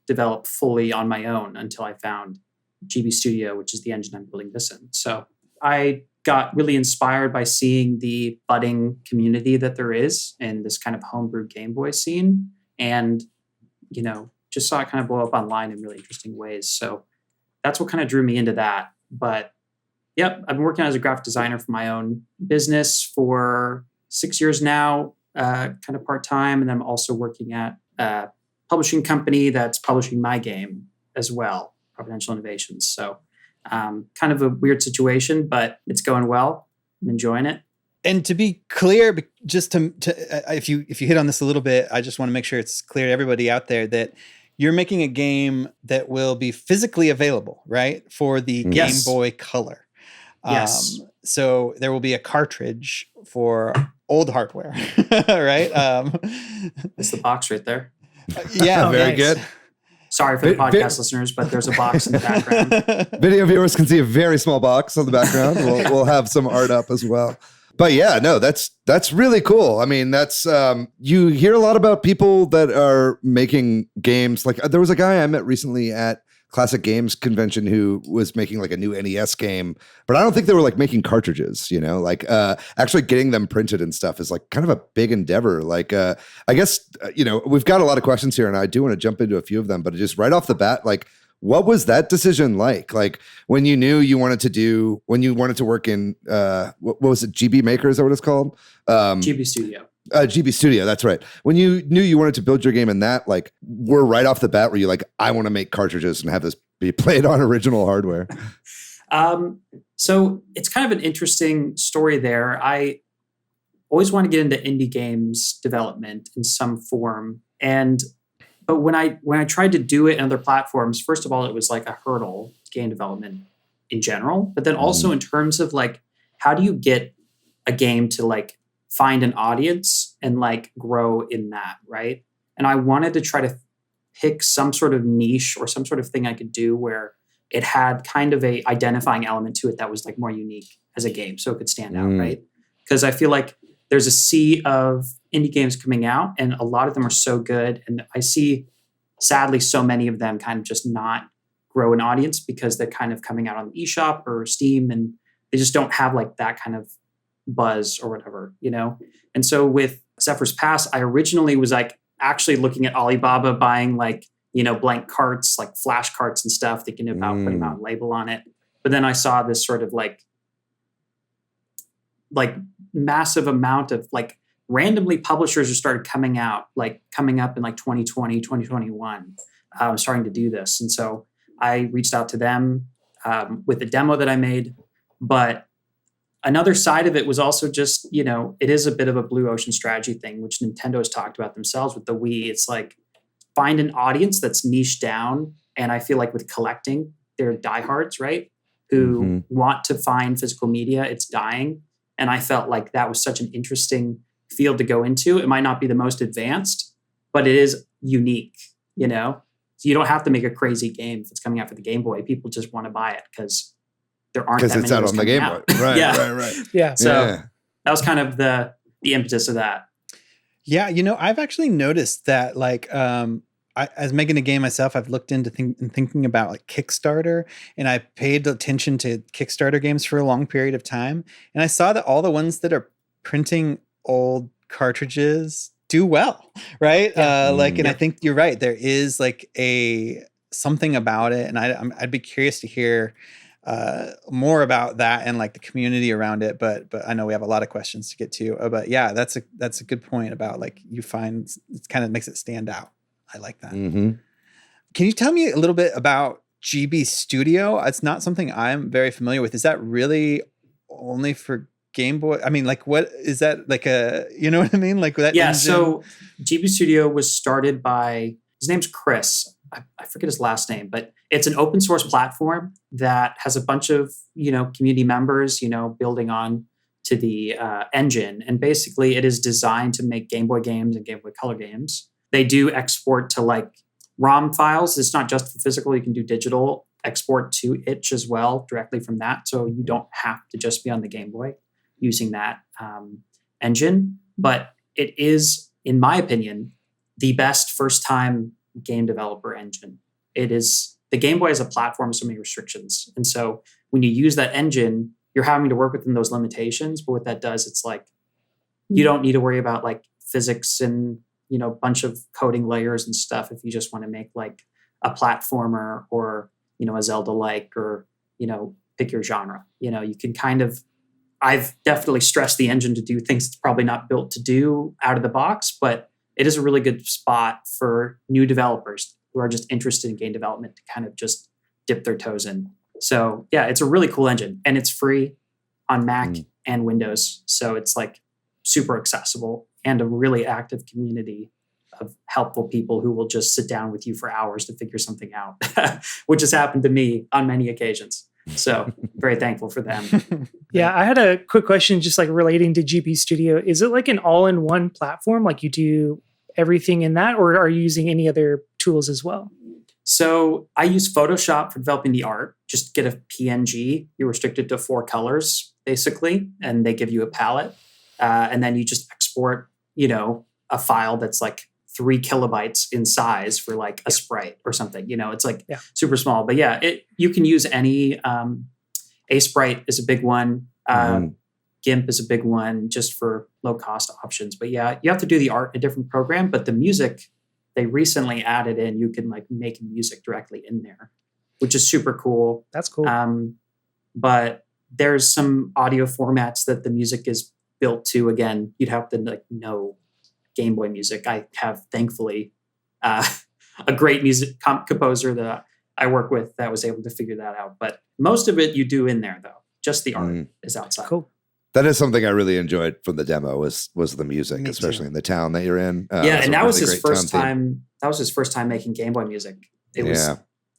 develop fully on my own until I found GB Studio, which is the engine I'm building this in. So I got really inspired by seeing the budding community that there is in this kind of homebrew Game Boy scene. And, just saw it kind of blow up online in really interesting ways. So that's what kind of drew me into that. But yep, I've been working as a graphic designer for my own business for 6 years now, kind of part-time. And then I'm also working at a publishing company that's publishing my game as well, Providential Innovations. So kind of a weird situation, but it's going well. I'm enjoying it. And to be clear, just to if you hit on this a little bit, I just want to make sure it's clear to everybody out there that you're making a game that will be physically available, right, for the Game Boy Color. Yes. So there will be a cartridge for old hardware, right? It's the box right there. Yeah, very good. Sorry for the podcast listeners, but there's a box in the background. Video viewers can see a very small box on the background. We'll have some art up as well. But yeah, no, that's really cool. I mean, that's you hear a lot about people that are making games. Like there was a guy I met recently at Classic Games Convention who was making like a new NES game, but I don't think they were like making cartridges, like actually getting them printed and stuff is like kind of a big endeavor. Like I guess, we've got a lot of questions here and I do want to jump into a few of them, but just right off the bat, like what was that decision like? Like when you knew when you wanted to work in, what was it? GB Maker, is that what it's called? GB Studio. GB Studio, that's right. When you knew you wanted to build your game in that, like, we're right off the bat where you like, I want to make cartridges and have this be played on original hardware. So it's kind of an interesting story there. I always want to get into indie games development in some form. But when I tried to do it in other platforms, first of all, it was like a hurdle, game development in general. But then also in terms of like, how do you get a game to like find an audience and like grow in that, right? And I wanted to try to pick some sort of niche or some sort of thing I could do where it had kind of a identifying element to it that was like more unique as a game, so it could stand out, right? Because I feel like there's a sea of indie games coming out and a lot of them are so good. And I see, sadly, so many of them kind of just not grow an audience because they're kind of coming out on the eShop or Steam and they just don't have like that kind of buzz or whatever, And so with Zephyr's Pass, I originally was like actually looking at Alibaba buying like, blank carts, like flash carts and stuff, thinking about putting out a label on it. But then I saw this sort of like massive amount of like randomly publishers who started coming up in like 2020, 2021, starting to do this. And so I reached out to them with a demo that I made. But another side of it was also just, it is a bit of a blue ocean strategy thing, which Nintendo has talked about themselves with the Wii. It's like find an audience that's niche down. And I feel like with collecting, they're diehards, right? Who want to find physical media. It's dying. And I felt like that was such an interesting field to go into. It might not be the most advanced, but it is unique, So you don't have to make a crazy game if it's coming out for the Game Boy. People just want to buy it because there aren't that many. Because it's out on the Game Boy. Right, right. Yeah. So that was kind of the impetus of that. Yeah, I've actually noticed that, like, as making a game myself, I've looked into thinking about like Kickstarter, and I paid attention to Kickstarter games for a long period of time, and I saw that all the ones that are printing old cartridges do well, right? And I think you're right. There is like something about it, and I'd be curious to hear more about that and like the community around it, but I know we have a lot of questions to get to. But yeah, that's a good point about like you find it kind of makes it stand out. I like that. Can you tell me a little bit about GB Studio? It's not something I'm very familiar with. Is that really only for Game Boy? I mean, like, what is that like you know what I mean? Like that. Yeah. engine? So GB Studio was started by, his name's Chris. I forget his last name, but it's an open source platform that has a bunch of, community members, building on to the engine. And basically it is designed to make Game Boy games and Game Boy Color games. They do export to like ROM files. It's not just for physical. You can do digital export to itch as well directly from that. So you don't have to just be on the Game Boy using that engine. But it is, in my opinion, the best first-time game developer engine. It is, the Game Boy as a platform has so many restrictions. And so when you use that engine, you're having to work within those limitations. But what that does, it's like, you don't need to worry about like physics and, you know, a bunch of coding layers and stuff. If you just want to make like a platformer or, you know, a Zelda-like, or, you know, pick your genre, you know, you can kind of, I've definitely stressed the engine to do things it's probably not built to do out of the box, but it is a really good spot for new developers who are just interested in game development to kind of just dip their toes in. So yeah, it's a really cool engine, and it's free on Mac and Windows. So it's like super accessible, and a really active community of helpful people who will just sit down with you for hours to figure something out, which has happened to me on many occasions. So very thankful for them. Yeah, I had a quick question just like relating to GB Studio. Is it like an all-in-one platform? Like you do everything in that, or are you using any other tools as well? So I use Photoshop for developing the art. Just get a PNG. You're restricted to 4 colors, basically, and they give you a palette. And then you just export, you know, a file that's like 3 kilobytes in size for like a sprite or something. You know, it's like super small. But yeah, you can use any. A Sprite is a big one. GIMP is a big one, just for low cost options. But yeah, you have to do the art in a different program. But the music, they recently added in, you can like make music directly in there, which is super cool. That's cool. But there's some audio formats that the music is built to. Again, you'd have to like know Game Boy music. I have, thankfully, a great music composer that I work with that was able to figure that out. But most of it you do in there, though. Just the art is outside. Cool. That is something I really enjoyed from the demo was the music, especially in the town that you're in. And that was his first time. That was his first time making Game Boy music. It was.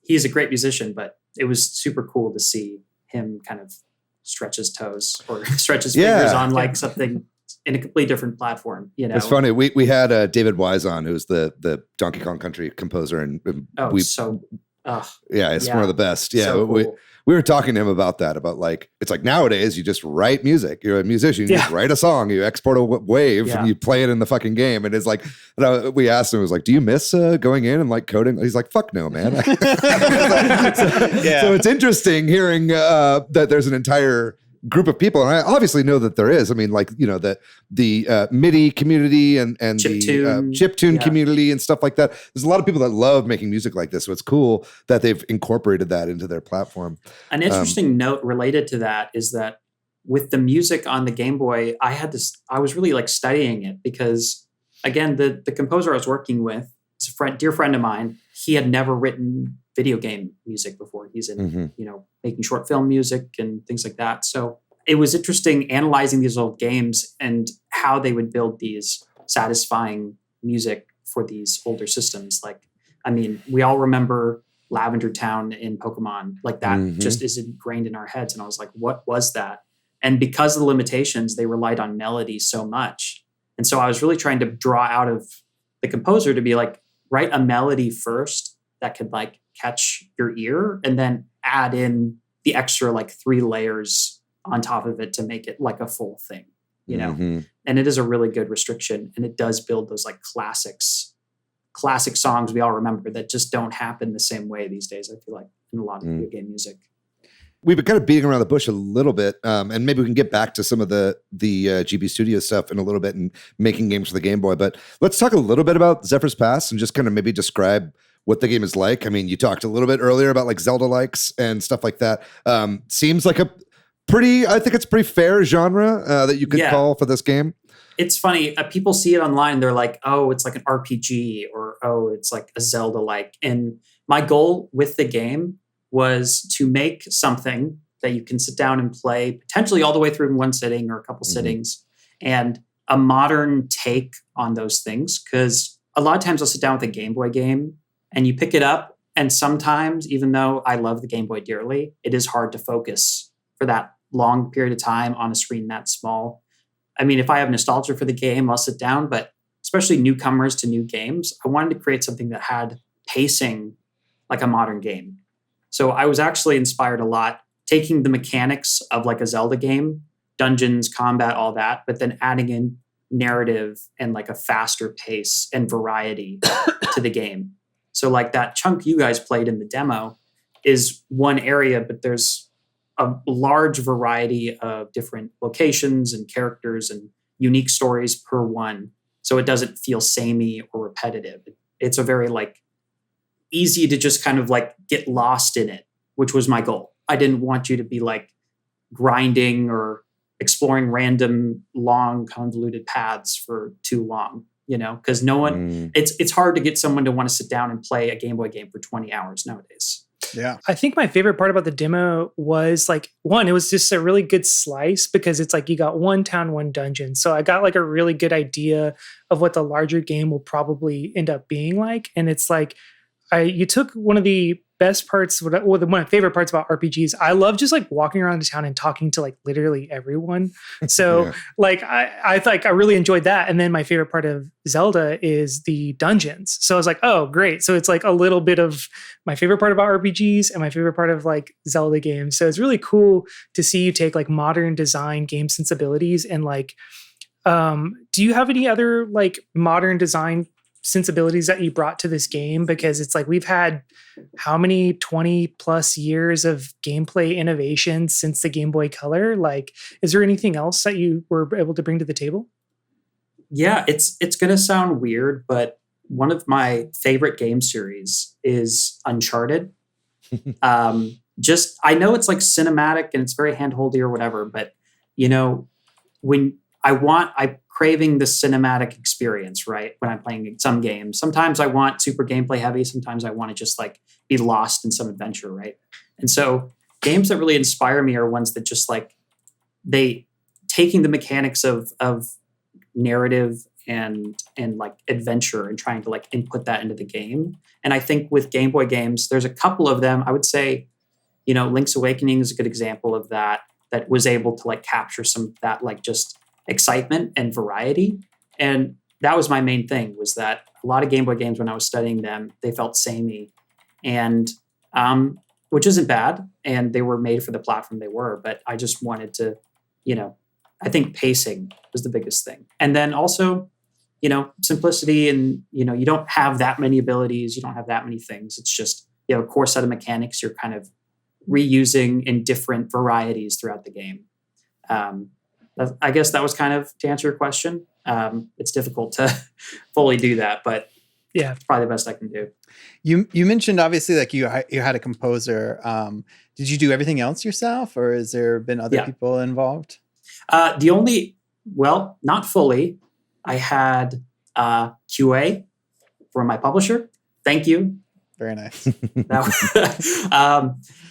He's a great musician, but it was super cool to see him kind of stretch his toes or stretch his fingers on like something in a completely different platform. You know, it's funny. We had David Wise on, who's the Donkey Kong Country composer, and it's one of the best. Yeah, so cool. We were talking to him about that, about like, it's like nowadays you just write music. You're a musician, you just write a song, you export a wave and you play it in the fucking game. And it's like, we asked him, it was like, do you miss going in and like coding? He's like, fuck no, man. So it's interesting hearing that there's an entire group of people, and I obviously know that there is. I mean, like, you know, the MIDI community and the chiptune community and stuff like that. There's a lot of people that love making music like this, so it's cool that they've incorporated that into their platform. An interesting note related to that is that with the music on the Game Boy, I was really like studying it, because again, the composer I was working with is a dear friend of mine. He had never written video game music before. He's in, you know, making short film music and things like that. So it was interesting analyzing these old games and how they would build these satisfying music for these older systems. Like, I mean, we all remember Lavender Town in Pokemon. Like that just is ingrained in our heads. And I was like, what was that? And because of the limitations, they relied on melody so much. And so I was really trying to draw out of the composer to be like, write a melody first that could like catch your ear, and then add in the extra like 3 layers on top of it to make it like a full thing, you know? And it is a really good restriction, and it does build those like classic songs we all remember that just don't happen the same way these days, I feel like, in a lot of video game music. We've been kind of beating around the bush a little bit, and maybe we can get back to some of the GB Studio stuff in a little bit and making games for the Game Boy. But let's talk a little bit about Zephyr's Pass and just kind of maybe describe what the game is like. I mean, you talked a little bit earlier about like Zelda likes and stuff like that. Seems like I think it's pretty fair genre that you could call for this game. It's funny. People see it online. They're like, oh, it's like an RPG, or, oh, it's like a Zelda-like. And my goal with the game was to make something that you can sit down and play potentially all the way through in one sitting or a couple sittings, and a modern take on those things. Because a lot of times I'll sit down with a Game Boy game and you pick it up, and sometimes, even though I love the Game Boy dearly, it is hard to focus for that long period of time on a screen that small. I mean, if I have nostalgia for the game, I'll sit down, but especially newcomers to new games, I wanted to create something that had pacing like a modern game. So I was actually inspired a lot, taking the mechanics of like a Zelda game, dungeons, combat, all that, but then adding in narrative and like a faster pace and variety to the game. So like that chunk you guys played in the demo is one area, but there's a large variety of different locations and characters and unique stories per one. So it doesn't feel samey or repetitive. It's a very like easy to just kind of like get lost in it, which was my goal. I didn't want you to be like grinding or exploring random long convoluted paths for too long, because no one, it's hard to get someone to want to sit down and play a Game Boy game for 20 hours nowadays. Yeah. I think my favorite part about the demo was like, one, it was just a really good slice because it's like you got one town, one dungeon. So I got like a really good idea of what the larger game will probably end up being like. And it's like, you took one of the best parts, one of my favorite parts about RPGs. I love just like walking around the town and talking to like literally everyone. So like I like I really enjoyed that. And then my favorite part of Zelda is the dungeons. So I was like, oh great. So it's like a little bit of my favorite part about RPGs and my favorite part of like Zelda games. So it's really cool to see you take like modern design game sensibilities and like, do you have any other like modern design sensibilities that you brought to this game? Because it's like we've had how many 20 plus years of gameplay innovation since the Game Boy Color. Like, is there anything else that you were able to bring to the table? Yeah, it's going to sound weird, but one of my favorite game series is Uncharted. I know it's like cinematic and it's very handholdy or whatever, but when I'm craving the cinematic experience, right? When I'm playing some games, sometimes I want super gameplay heavy. Sometimes I want to just like be lost in some adventure, right? And so games that really inspire me are ones that just like they taking the mechanics of narrative and like adventure and trying to like input that into the game. And I think with Game Boy games, there's a couple of them. I would say, Link's Awakening is a good example of that was able to like capture some of that like just excitement and variety. And that was my main thing, was that a lot of Game Boy games when I was studying them, they felt samey, and which isn't bad. And they were made for the platform they were, but I just wanted to, I think pacing was the biggest thing. And then also, simplicity and, you don't have that many abilities. You don't have that many things. It's just, you have a core set of mechanics you're kind of reusing in different varieties throughout the game. I guess that was kind of to answer your question. It's difficult to fully do that, but yeah, it's probably the best I can do. You mentioned obviously like you had a composer. Did you do everything else yourself, or has there been other people involved? Not fully. I had QA for my publisher. Thank you. Very nice.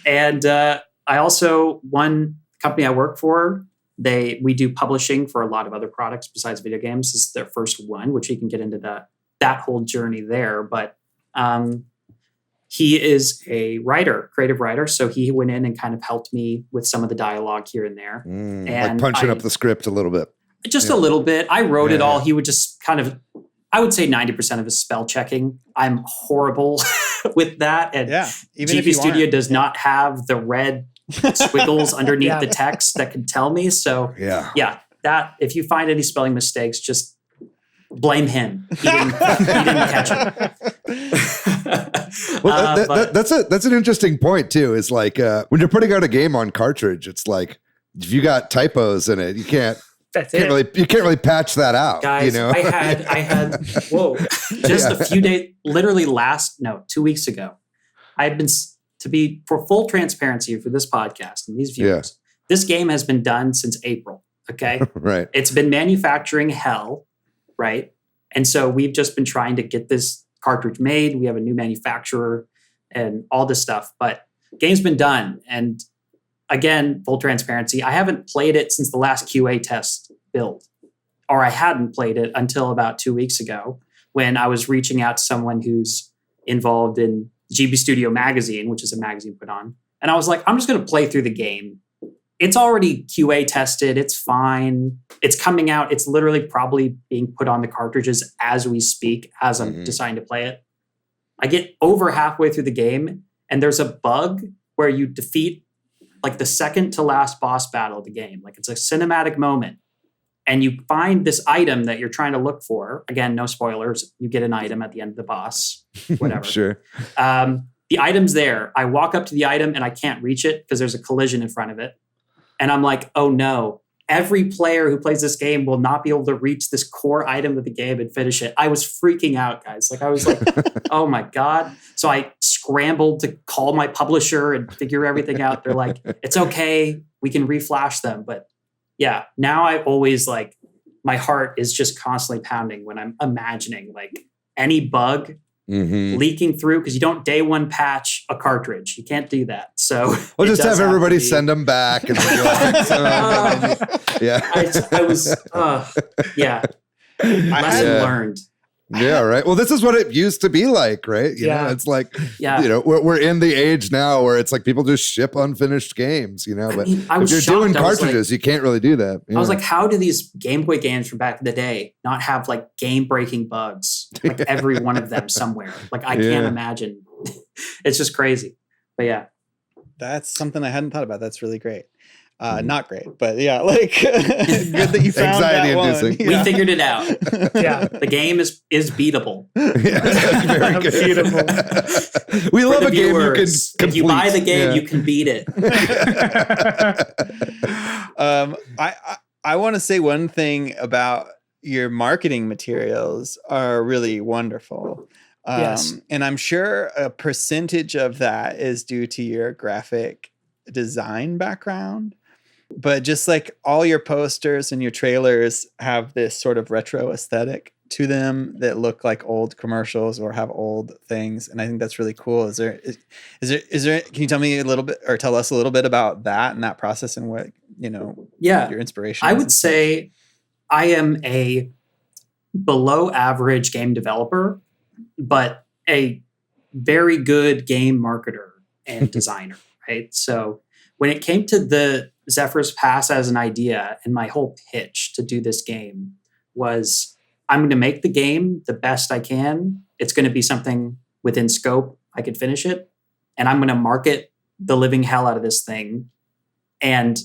And I also, one company I work for, we do publishing for a lot of other products besides video games. This is their first one, which we can get into that whole journey there. But he is a creative writer. So he went in and kind of helped me with some of the dialogue here and there. And like punching up the script a little bit. Just a little bit. I wrote it all. He would just kind of, I would say 90% of his spell checking. I'm horrible with that. And even GB Studio does not have the red squiggles underneath the text that can tell me. So that if you find any spelling mistakes, just blame him. He didn't catch it. Well, that's an interesting point too. Is like when you're putting out a game on cartridge, it's like if you got typos in it, you can't really patch that out. Guys, I had a few days, literally 2 weeks ago, I had been, for full transparency for this podcast and these viewers, this game has been done since April. Okay. Right. It's been manufacturing hell. Right. And so we've just been trying to get this cartridge made. We have a new manufacturer and all this stuff, but game's been done. And again, full transparency, I haven't played it since the last QA test build, or I hadn't played it until about 2 weeks ago when I was reaching out to someone who's involved in GB Studio Magazine, which is a magazine put on. And I was like, I'm just going to play through the game. It's already QA tested. It's fine. It's coming out. It's literally probably being put on the cartridges as we speak, as I'm deciding to play it. I get over halfway through the game, and there's a bug where you defeat like the second to last boss battle of the game. Like it's a cinematic moment. And you find this item that you're trying to look for. Again, no spoilers. You get an item at the end of the boss, whatever. Sure. The the item's there. I walk up to the item and I can't reach it because there's a collision in front of it. And I'm like, oh no, every player who plays this game will not be able to reach this core item of the game and finish it. I was freaking out, guys. Like I was like, oh my God. So I scrambled to call my publisher and figure everything out. They're like, it's okay. We can reflash them. But yeah, now I always like, my heart is just constantly pounding when I'm imagining like any bug leaking through, because you don't day one patch a cartridge. You can't do that. So we'll just have everybody send them back. And yeah. I was, lesson learned. Yeah, right. Well, this is what it used to be like, right? You know, it's like, you know, we're in the age now where it's like people just ship unfinished games, you know, but if you're doing cartridges, you can't really do that. I was like, how do these Game Boy games from back in the day not have like game breaking bugs? Like every one of them somewhere. Like I can't imagine. It's just crazy. But yeah. That's something I hadn't thought about. That's really great. Not great, but yeah, like good that you found that one. Inducing. We figured it out. Yeah, the game is beatable. Very good. Beatable. We love a game you can complete. If you buy the game, you can beat it. I want to say one thing about your marketing materials are really wonderful. Yes, and I'm sure a percentage of that is due to your graphic design background. But just like all your posters and your trailers have this sort of retro aesthetic to them that look like old commercials or have old things. And I think that's really cool. Is there, can you tell me a little bit or tell us a little bit about that and that process and what, you know, your inspiration I is would say I am a below average game developer, but a very good game marketer and designer, right? So when it came to the Zephyr's Pass as an idea, and my whole pitch to do this game was, I'm going to make the game the best I can. It's going to be something within scope. I could finish it. And I'm going to market the living hell out of this thing and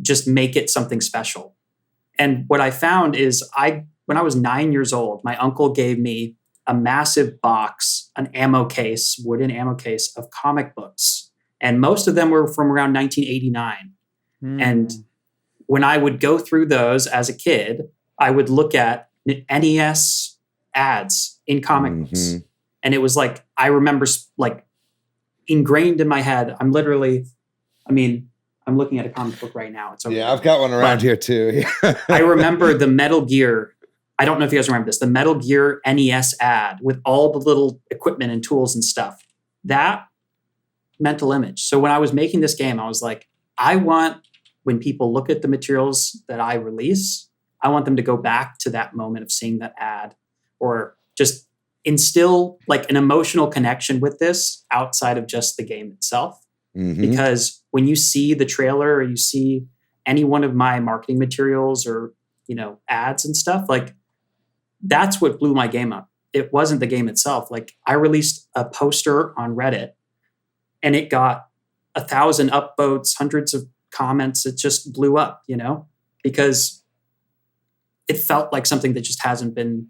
just make it something special. And what I found is when I was 9 years old, my uncle gave me a massive box, an ammo case, wooden ammo case of comic books. And most of them were from around 1989. And when I would go through those as a kid, I would look at NES ads in comic books. And it was like, I remember like ingrained in my head, I'm looking at a comic book right now. It's over I've got one around here too. I remember the Metal Gear. I don't know if you guys remember this, the Metal Gear NES ad with all the little equipment and tools and stuff. That mental image. So when I was making this game, I was like, I want, when people look at the materials that I release, I want them to go back to that moment of seeing that ad or just instill like an emotional connection with this outside of just the game itself. Because when you see the trailer or you see any one of my marketing materials or, you know, ads and stuff, like that's what blew my game up. It wasn't the game itself. Like I released a poster on Reddit and it got 1,000 upvotes, hundreds of comments. It just blew up, you know, because it felt like something that just hasn't been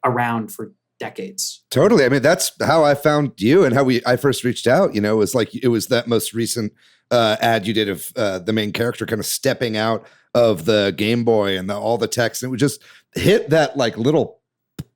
around for decades. Totally. I mean, that's how I found you and how I first reached out, you know, it was like, it was that most recent ad you did of the main character kind of stepping out of the Game Boy and all the text. And it would just hit that like little,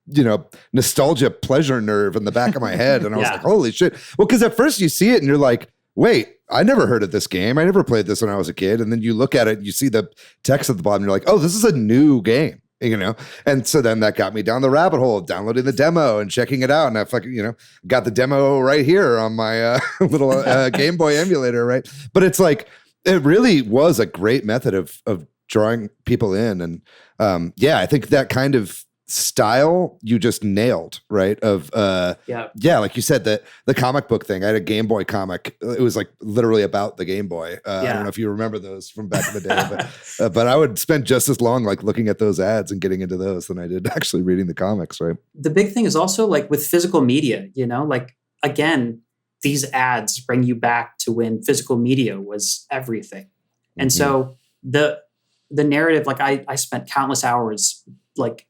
you know, nostalgia pleasure nerve in the back of my head. And I was like, holy shit. Well, because at first you see it and you're like, wait, I never heard of this game. I never played this when I was a kid. And then you look at it and you see the text at the bottom. And you're like, oh, this is a new game, you know? And so then that got me down the rabbit hole of downloading the demo and checking it out. And I fucking, you know, got the demo right here on my little Game Boy emulator, right? But it's like, it really was a great method of drawing people in. And I think that kind of style you just nailed, right? Of like you said, the comic book thing. I had a Game Boy comic. It was like literally about the Game Boy. I don't know if you remember those from back in the day, but I would spend just as long like looking at those ads and getting into those than I did actually reading the comics, right? The big thing is also like with physical media, you know, like again, these ads bring you back to when physical media was everything. And so the narrative, like I spent countless hours like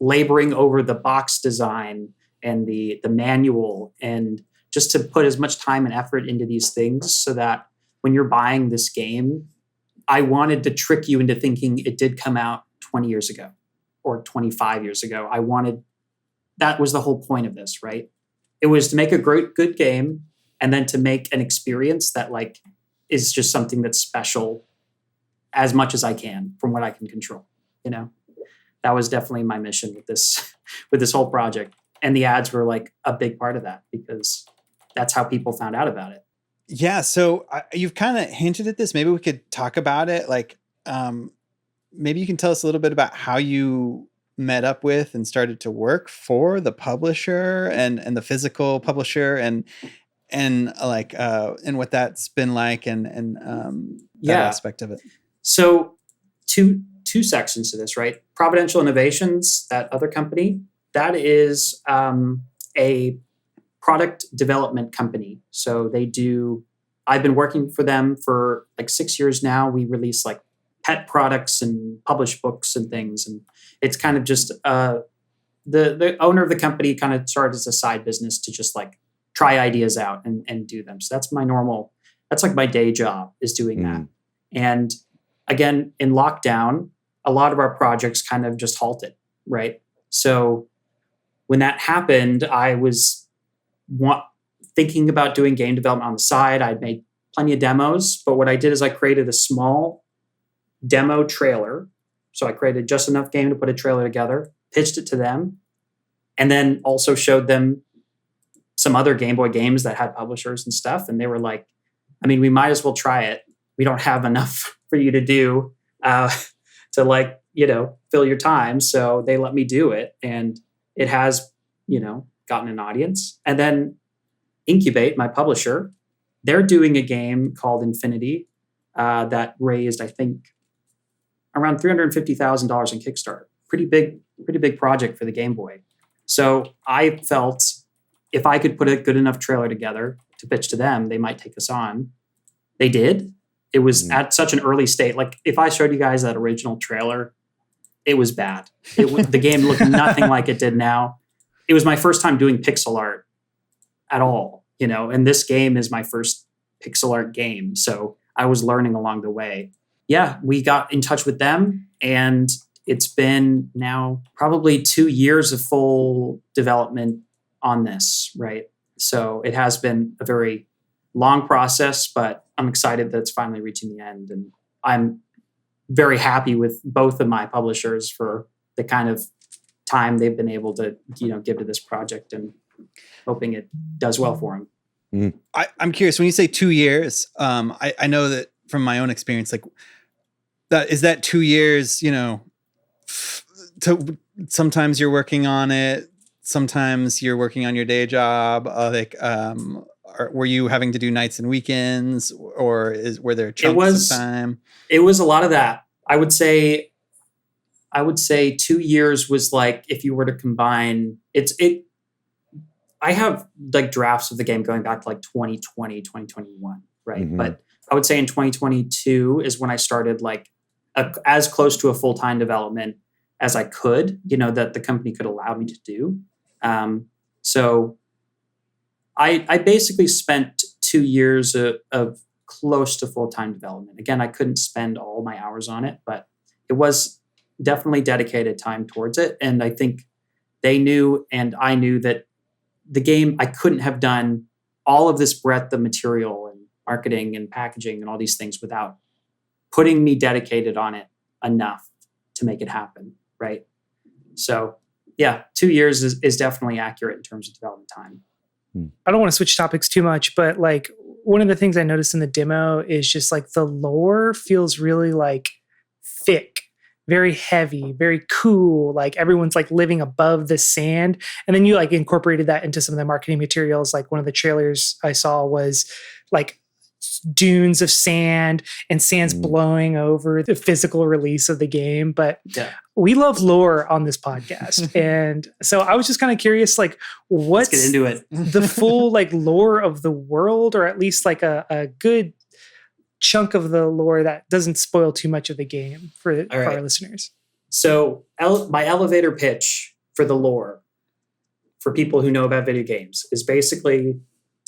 laboring over the box design and the manual and just to put as much time and effort into these things so that when you're buying this game, I wanted to trick you into thinking it did come out 20 years ago or 25 years ago. That was the whole point of this, right? It was to make a good game and then to make an experience that like is just something that's special as much as I can from what I can control. That was definitely my mission with this whole project. And the ads were like a big part of that because that's how people found out about it. Yeah. So you've kind of hinted at this. Maybe we could talk about it. Like, maybe you can tell us a little bit about how you met up with and started to work for the publisher and the physical publisher and what that's been like and that aspect of it. So two sections to this, right? Providential Innovations, that other company, that is a product development company. So I've been working for them for like 6 years now. We release like pet products and publish books and things. And it's kind of just the owner of the company kind of started as a side business to just like try ideas out and do them. So that's like my day job is doing that. And again, in lockdown, a lot of our projects kind of just halted, right? So when that happened, I was thinking about doing game development on the side. I'd made plenty of demos, but what I did is I created a small demo trailer. So I created just enough game to put a trailer together, pitched it to them, and then also showed them some other Game Boy games that had publishers and stuff. And they were like, I mean, we might as well try it. We don't have enough for you to do to like, fill your time. So they let me do it. And it has, gotten an audience. And then Incubate, my publisher, they're doing a game called Infinity that raised, I think, around $350,000 in Kickstarter. Pretty big project for the Game Boy. So I felt if I could put a good enough trailer together to pitch to them, they might take us on. They did. It was at such an early state. Like if I showed you guys that original trailer, it was bad. The game looked nothing like it did now. It was my first time doing pixel art at all, and this game is my first pixel art game. So I was learning along the way. Yeah, we got in touch with them and it's been now probably 2 years of full development on this, right? So it has been a very long process, but I'm excited that it's finally reaching the end. And I'm very happy with both of my publishers for the kind of time they've been able to, give to this project and hoping it does well for them. I'm curious, when you say 2 years, I know that from my own experience, like is that 2 years, sometimes you're working on it, sometimes you're working on your day job, were you having to do nights and weekends or were there chunks of time? It was a lot of that. I would say 2 years was like, if you were to combine I have like drafts of the game going back to like 2020, 2021, right? Mm-hmm. But I would say in 2022 is when I started like as close to a full-time development as I could, that the company could allow me to do. So I basically spent 2 years of close to full-time development. Again, I couldn't spend all my hours on it, but it was definitely dedicated time towards it. And I think they knew and I knew that the game, I couldn't have done all of this breadth of material and marketing and packaging and all these things without putting me dedicated on it enough to make it happen, right? So yeah, 2 years is definitely accurate in terms of development time. I don't want to switch topics too much, but like one of the things I noticed in the demo is just like the lore feels really like thick, very heavy, very cool. Like everyone's like living above the sand. And then you like incorporated that into some of the marketing materials. Like one of the trailers I saw was like dunes of sand and sand's blowing over the physical release of the game. But we love lore on this podcast. And so I was just kind of curious, like what's Let's get into it. the full like lore of the world, or at least like a good chunk of the lore that doesn't spoil too much of the game for our listeners. So my elevator pitch for the lore for people who know about video games is basically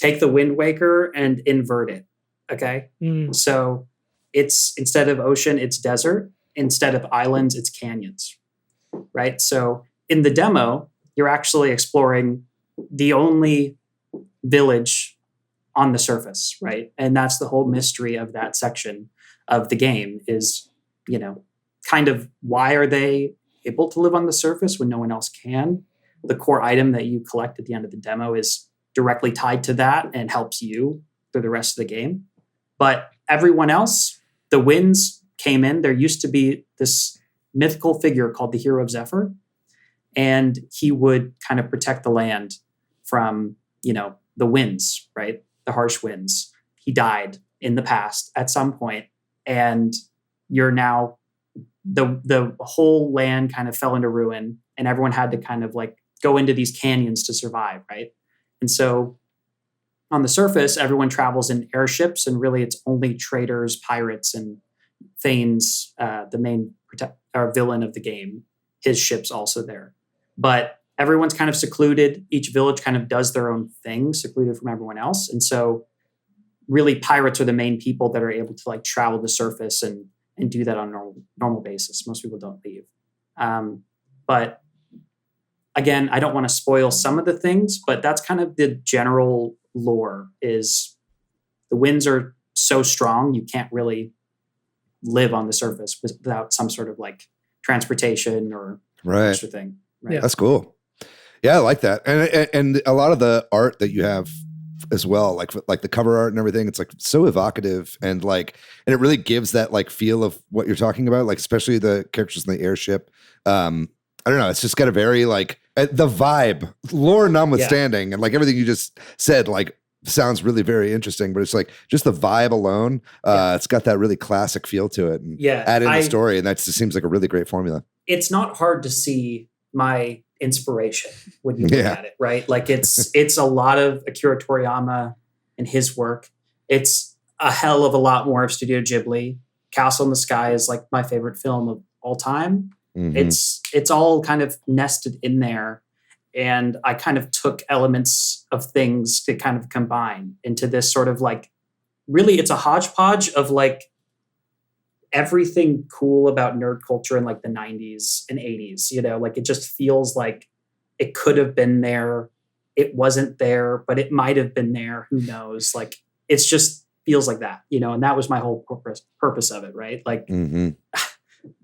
take the Wind Waker and invert it. Okay. So it's instead of ocean, it's desert. Instead of islands, it's canyons. Right. So in the demo, you're actually exploring the only village on the surface, right? And that's the whole mystery of that section of the game is, kind of why are they able to live on the surface when no one else can? The core item that you collect at the end of the demo is directly tied to that and helps you through the rest of the game. But everyone else, the winds came in. There used to be this mythical figure called the hero of Zephyr, and he would kind of protect the land from, the winds, right? The harsh winds. He died in the past at some point, and you're now the whole land kind of fell into ruin, and everyone had to kind of like go into these canyons to survive, right? And so on the surface, everyone travels in airships, and really it's only traders, pirates, and Thane's, the main villain of the game. His ship's also there. But everyone's kind of secluded. Each village kind of does their own thing, secluded from everyone else. And so really pirates are the main people that are able to like travel the surface and do that on a normal basis. Most people don't leave. But again, I don't want to spoil some of the things, but that's kind of the general lore is the winds are so strong, you can't really live on the surface without some sort of like transportation or extra thing. Right? Yeah. That's cool. Yeah, I like that. And a lot of the art that you have as well, like the cover art and everything, it's like so evocative and it really gives that like feel of what you're talking about, like especially the characters in the airship. I don't know, it's just got a very like the vibe, lore notwithstanding, and like everything you just said, like sounds really very interesting, but it's like just the vibe alone, it's got that really classic feel to it, and add in the story, and that just seems like a really great formula. It's not hard to see my inspiration when you look at it, right? Like it's a lot of Akira Toriyama and his work. It's a hell of a lot more of Studio Ghibli. Castle in the Sky is like my favorite film of all time. Mm-hmm. It's all kind of nested in there. And I kind of took elements of things to kind of combine into this sort of like, really it's a hodgepodge of like everything cool about nerd culture in like the 90s and 80s, like it just feels like it could have been there. It wasn't there, but it might have been there. Who knows? Like, it's just feels like that, and that was my whole purpose of it. Right. Like,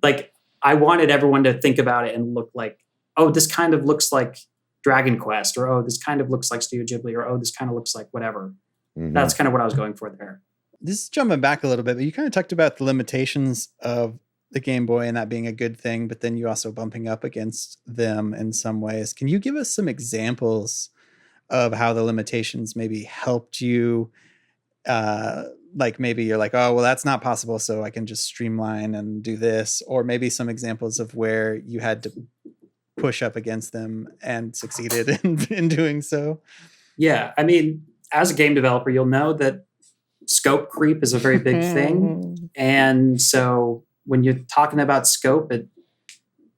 like I wanted everyone to think about it and look like, oh, this kind of looks like Dragon Quest, or, oh, this kind of looks like Studio Ghibli, or, oh, this kind of looks like whatever. Mm-hmm. That's kind of what I was going for there. This is jumping back a little bit, but you kind of talked about the limitations of the Game Boy and that being a good thing, but then you also bumping up against them in some ways. Can you give us some examples of how the limitations maybe helped you? Like maybe you're like, oh, well, that's not possible, so I can just streamline and do this. Or maybe some examples of where you had to push up against them and succeeded in doing so. Yeah. I mean, as a game developer, you'll know that scope creep is a very big thing. And so when you're talking about scope,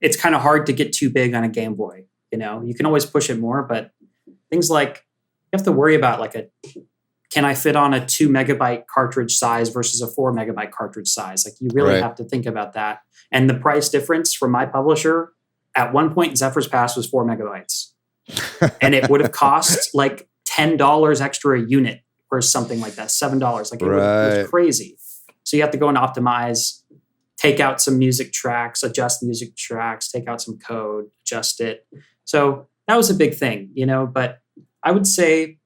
it's kind of hard to get too big on a Game Boy. You can always push it more, but things like you have to worry about can I fit on a 2 megabyte cartridge size versus a 4 megabyte cartridge size? Like you really have to think about that. And the price difference from my publisher at one point, Zephyr's Pass was 4 megabytes and it would have cost like $10 extra a unit or something like that, $7. Like it was crazy. So you have to go and optimize, take out some music tracks, adjust music tracks, take out some code, adjust it. So that was a big thing, but I would say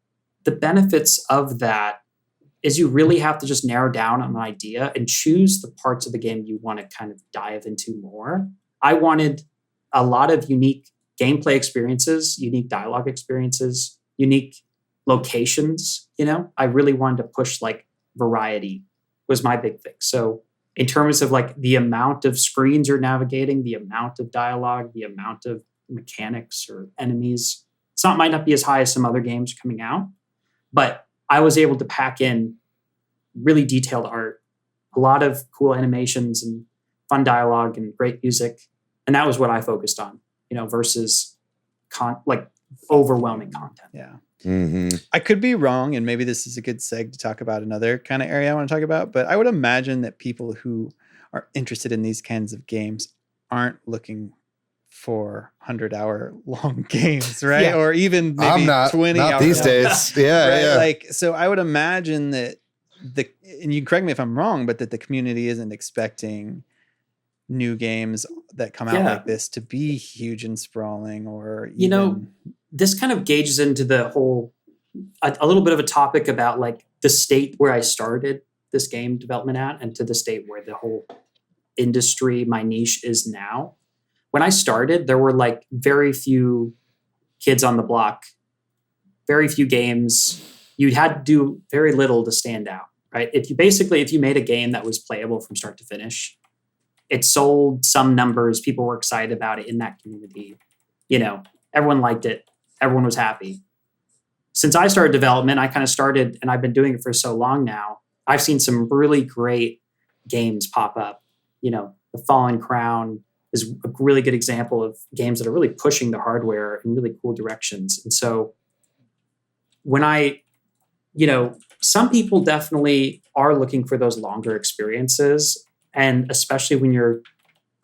the benefits of that is you really have to just narrow down an idea and choose the parts of the game you want to kind of dive into more. I wanted a lot of unique gameplay experiences, unique dialogue experiences, unique locations. I really wanted to push like variety was my big thing. So in terms of like the amount of screens you're navigating, the amount of dialogue, the amount of mechanics or enemies, might not be as high as some other games coming out, but I was able to pack in really detailed art, a lot of cool animations and fun dialogue and great music. And that was what I focused on, versus overwhelming content. Yeah. Mm-hmm. I could be wrong, and maybe this is a good seg to talk about another kind of area I want to talk about, but I would imagine that people who are interested in these kinds of games aren't looking for 100-hour long games, right? Yeah. or even maybe I'm not 20 not hours. these days. Yeah, Right? yeah. Like, so I would imagine that and you can correct me if I'm wrong, but that the community isn't expecting new games that come out like this to be huge and sprawling, or You know, even- this kind of gauges into the whole, a little bit of a topic about like the state where I started this game development at, and to the state where the whole industry, my niche, is now. When I started, there were like very few kids on the block, very few games. You had to do very little to stand out, right? If you made a game that was playable from start to finish, it sold some numbers. People were excited about it in that community. You know, everyone liked it. Everyone was happy. Since I started development, I kind of started, and I've been doing it for so long now, I've seen some really great games pop up. You know, The Fallen Crown is a really good example of games that are really pushing the hardware in really cool directions. And so when some people definitely are looking for those longer experiences. And especially when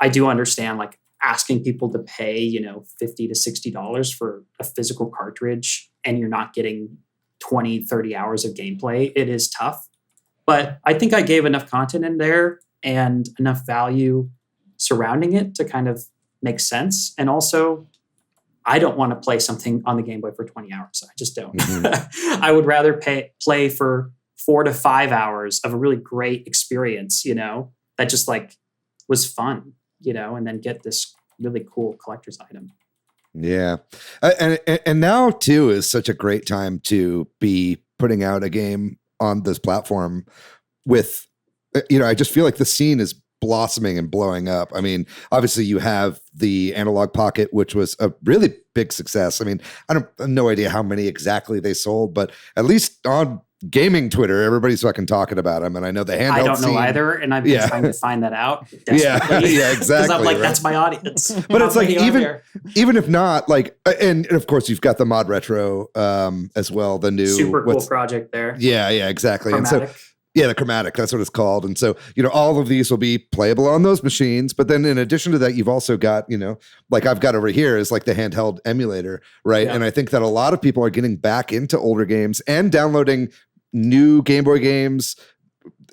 I do understand like asking people to pay, $50 to $60 for a physical cartridge, and you're not getting 20, 30 hours of gameplay. It is tough. But I think I gave enough content in there and enough value surrounding it to kind of make sense. And also, I don't want to play something on the Game Boy for 20 hours. I just don't. Mm-hmm. I would rather play for 4 to 5 hours of a really great experience, that just like was fun, and then get this really cool collector's item. Yeah. And now too is such a great time to be putting out a game on this platform with, I just feel like the scene is blossoming and blowing up. I mean, obviously you have the Analog Pocket, which was a really big success. I mean, I have no idea how many exactly they sold, but at least on gaming Twitter, everybody's fucking talking about them. And I know the handheld I don't know scene, either, and I've been trying to find that out. Yeah, exactly. Because I'm like, that's my audience. But it's like, even if not, like, and of course you've got the Mod Retro as well, the new super cool project there. Yeah, exactly. Chromatic. And so the Chromatic, that's what it's called. And so, all of these will be playable on those machines. But then in addition to that, you've also got, like I've got over here is like the handheld emulator, right? Yeah. And I think that a lot of people are getting back into older games and downloading new Game Boy games,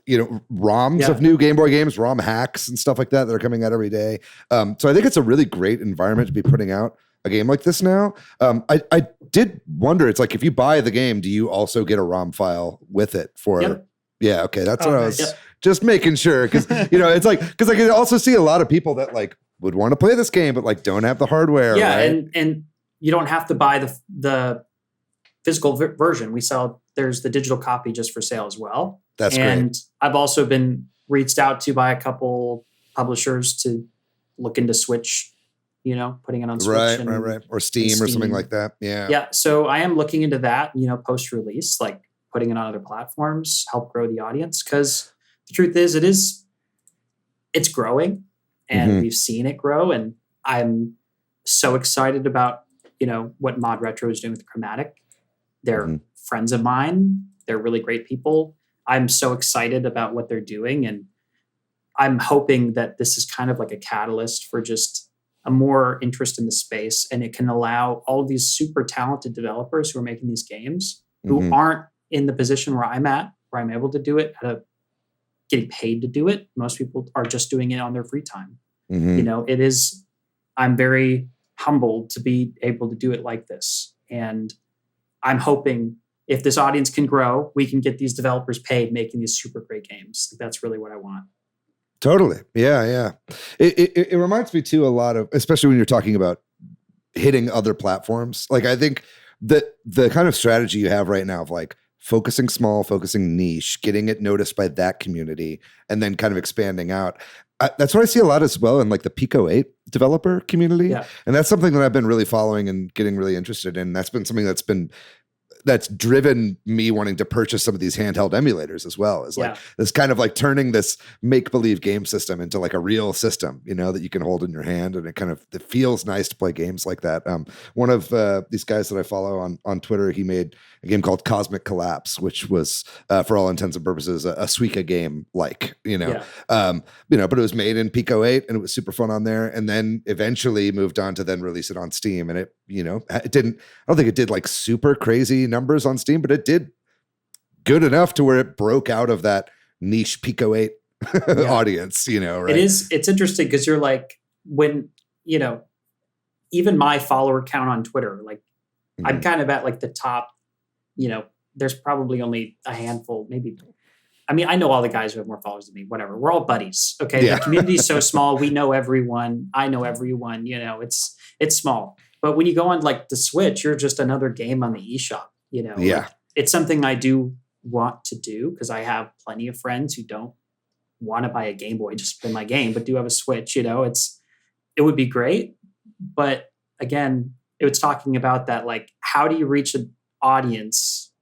ROMs of new Game Boy games, ROM hacks and stuff like that are coming out every day. So I think it's a really great environment to be putting out a game like this now. I did wonder, it's like if you buy the game, do you also get a ROM file with it for... Yep. Yeah, okay. That's what I was just making sure. Because, it's like, because I can also see a lot of people that like would want to play this game, but like don't have the hardware. Yeah, right? and you don't have to buy the physical version. There's the digital copy just for sale as well. That's great. And I've also been reached out to by a couple publishers to look into Switch, putting it on Switch. Right. Or Steam or something like that. Yeah. Yeah. So I am looking into that, post-release, like putting it on other platforms, help grow the audience. Because the truth is, it's growing, and we've seen it grow. And I'm so excited about, what Mod Retro is doing with Chromatic. They're friends of mine. They're really great people. I'm so excited about what they're doing. And I'm hoping that this is kind of like a catalyst for just a more interest in the space. And it can allow all of these super talented developers who are making these games, who aren't in the position where I'm at, where I'm able to do it getting paid to do it. Most people are just doing it on their free time. I'm very humbled to be able to do it like this. And I'm hoping if this audience can grow, we can get these developers paid making these super great games. That's really what I want. Totally. Yeah. It reminds me too a lot of, especially when you're talking about hitting other platforms. Like I think the kind of strategy you have right now of like focusing small, focusing niche, getting it noticed by that community, and then kind of expanding out. That's what I see a lot as well in like the Pico 8 developer community. Yeah. And that's something that I've been really following and getting really interested in. That's been something that's that's driven me wanting to purchase some of these handheld emulators as well. Is like this kind of like turning this make-believe game system into like a real system, you know, that you can hold in your hand, and it feels nice to play games like that. One of these guys that I follow on Twitter, he made a game called Cosmic Collapse, which was for all intents and purposes a Suica game, like, you know, but it was made in Pico 8 and it was super fun on there, and then eventually moved on to then release it on Steam, and it, you know, I don't think it did like super crazy numbers on Steam, but it did good enough to where it broke out of that niche Pico 8 audience, you know, right? It's interesting because you're like, when, you know, even my follower count on Twitter, like I'm kind of at like the top, you know, there's probably only a handful, maybe. I mean, I know all the guys who have more followers than me, whatever. We're all buddies. Okay. The community is so small. We know everyone. I know everyone, you know, it's small. But when you go on like the Switch, you're just another game on the eShop, you know? Yeah. Like, it's something I do want to do because I have plenty of friends who don't want to buy a Game Boy just to play my game, but do have a Switch, you know, it would be great. But again, it was talking about that, like, how do you reach an audience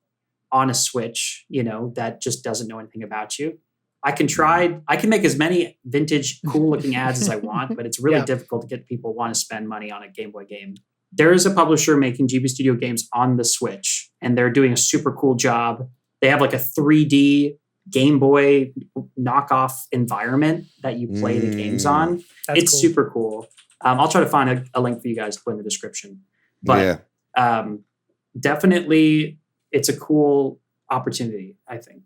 on a Switch, you know, that just doesn't know anything about you? I can make as many vintage cool looking ads as I want, but it's really difficult to get people want to spend money on a Game Boy game. There is a publisher making GB Studio games on the Switch, and they're doing a super cool job. They have like a 3D Game Boy knockoff environment that you play the games on. It's cool. Super cool. I'll try to find a link for you guys to put in the description. But definitely it's a cool opportunity, I think.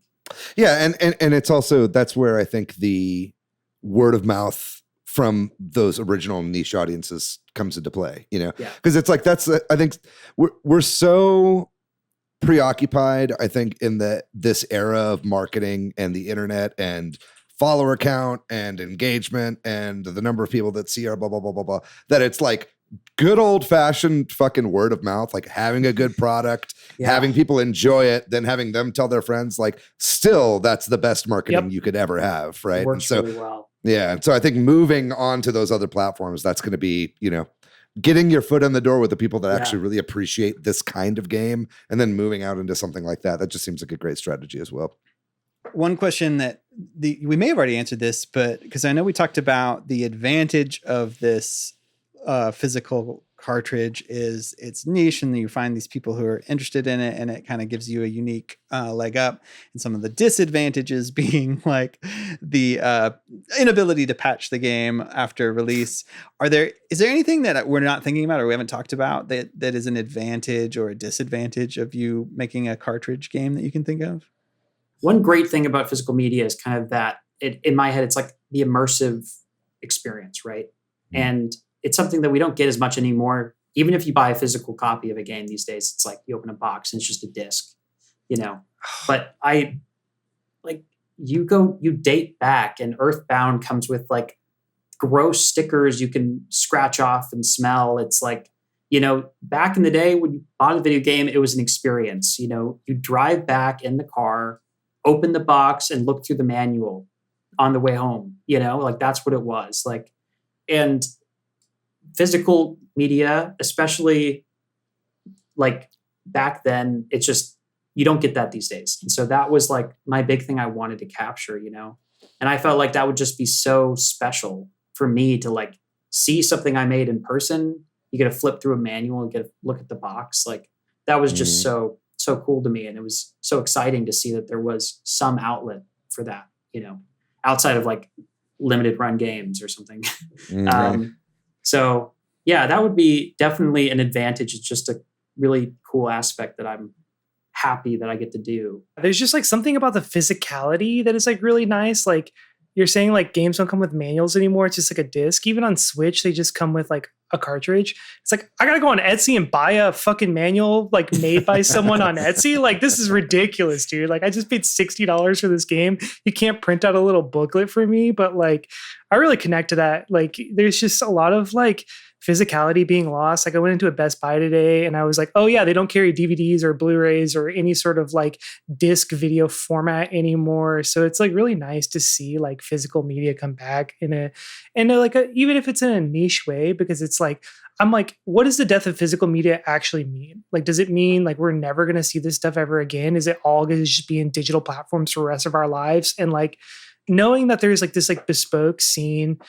Yeah, and it's also, that's where I think the word of mouth from those original niche audiences comes into play, you know? Because it's like, I think we're so preoccupied, I think, in this era of marketing and the internet and follower count and engagement and the number of people that see our blah, blah, blah, blah, blah, that it's like good old fashioned fucking word of mouth, like having a good product, having people enjoy it, then having them tell their friends, like, still, that's the best marketing you could ever have. Right. It works really well. Yeah. And so I think moving on to those other platforms, that's going to be, you know, getting your foot in the door with the people that actually really appreciate this kind of game, and then moving out into something like that. That just seems like a great strategy as well. One question that we may have already answered this, but because I know we talked about the advantage of this physical cartridge is it's niche, and you find these people who are interested in it, and it kind of gives you a unique leg up. And some of the disadvantages being like the inability to patch the game after release. Is there anything that we're not thinking about or we haven't talked about that is an advantage or a disadvantage of you making a cartridge game that you can think of? One great thing about physical media is kind of that in my head, it's like the immersive experience, right? And it's something that we don't get as much anymore. Even if you buy a physical copy of a game these days, it's like you open a box and it's just a disc, you know. But you date back, and Earthbound comes with like gross stickers you can scratch off and smell. It's like, you know, back in the day when you bought a video game, it was an experience. You know, you drive back in the car, open the box, and look through the manual on the way home. You know, like that's what it was like. And physical media, especially like back then, it's just, you don't get that these days. And so that was like my big thing I wanted to capture, you know, and I felt like that would just be so special for me to like see something I made in person. You get to flip through a manual and get a look at the box. Like that was just so cool to me. And it was so exciting to see that there was some outlet for that, you know, outside of like limited run games or something. So yeah, that would be definitely an advantage. It's just a really cool aspect that I'm happy that I get to do. There's just like something about the physicality that is like really nice. Like you're saying, like games don't come with manuals anymore. It's just like a disc. Even on Switch, they just come with like a cartridge. It's like, I gotta go on Etsy and buy a fucking manual like made by someone on Etsy. Like this is ridiculous, dude. Like I just paid $60 for this game. You can't print out a little booklet for me, but like I really connect to that. Like, there's just a lot of like physicality being lost. Like, I went into a Best Buy today and I was like, oh yeah, they don't carry DVDs or Blu-rays or any sort of like disc video format anymore. So it's like really nice to see like physical media come back in a even if it's in a niche way, because it's like, I'm like, what does the death of physical media actually mean? Like, does it mean like we're never going to see this stuff ever again? Is it all going to just be in digital platforms for the rest of our lives? And like, knowing that there's like this like bespoke scene,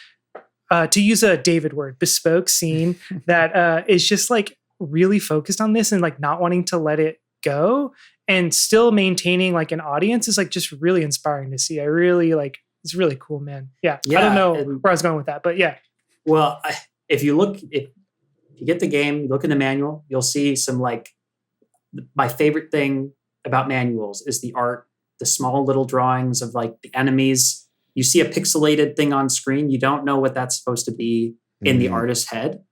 to use a David word, bespoke scene that is just like really focused on this and like not wanting to let it go and still maintaining like an audience is like just really inspiring to see. I really like, it's really cool, man. Yeah. I don't know where I was going with that, but yeah. Well, if you get the game, look in the manual, you'll see some like, my favorite thing about manuals is the art, the small little drawings of like the enemies. You see a pixelated thing on screen. You don't know what that's supposed to be in the artist's head.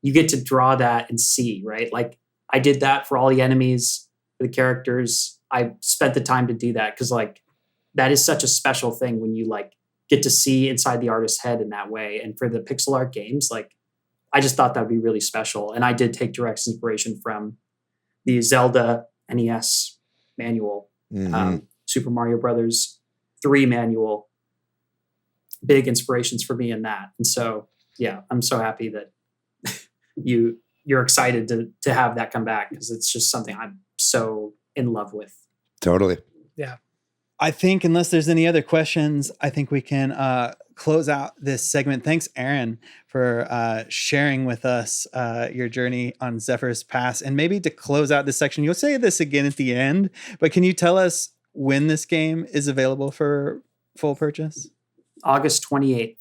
You get to draw that and see, right? Like I did that for all the enemies, for the characters. I spent the time to do that because like that is such a special thing when you like get to see inside the artist's head in that way. And for the pixel art games, like I just thought that would be really special. And I did take direct inspiration from the Zelda NES manual, Super Mario Brothers 3 manual. Big inspirations for me in that. And so, yeah, I'm so happy that you're excited to have that come back because it's just something I'm so in love with. Totally. Yeah. I think unless there's any other questions, I think we can close out this segment. Thanks, Aaron, for sharing with us your journey on Zephyr's Pass. And maybe to close out this section, you'll say this again at the end, but can you tell us when this game is available for full purchase? August 28th.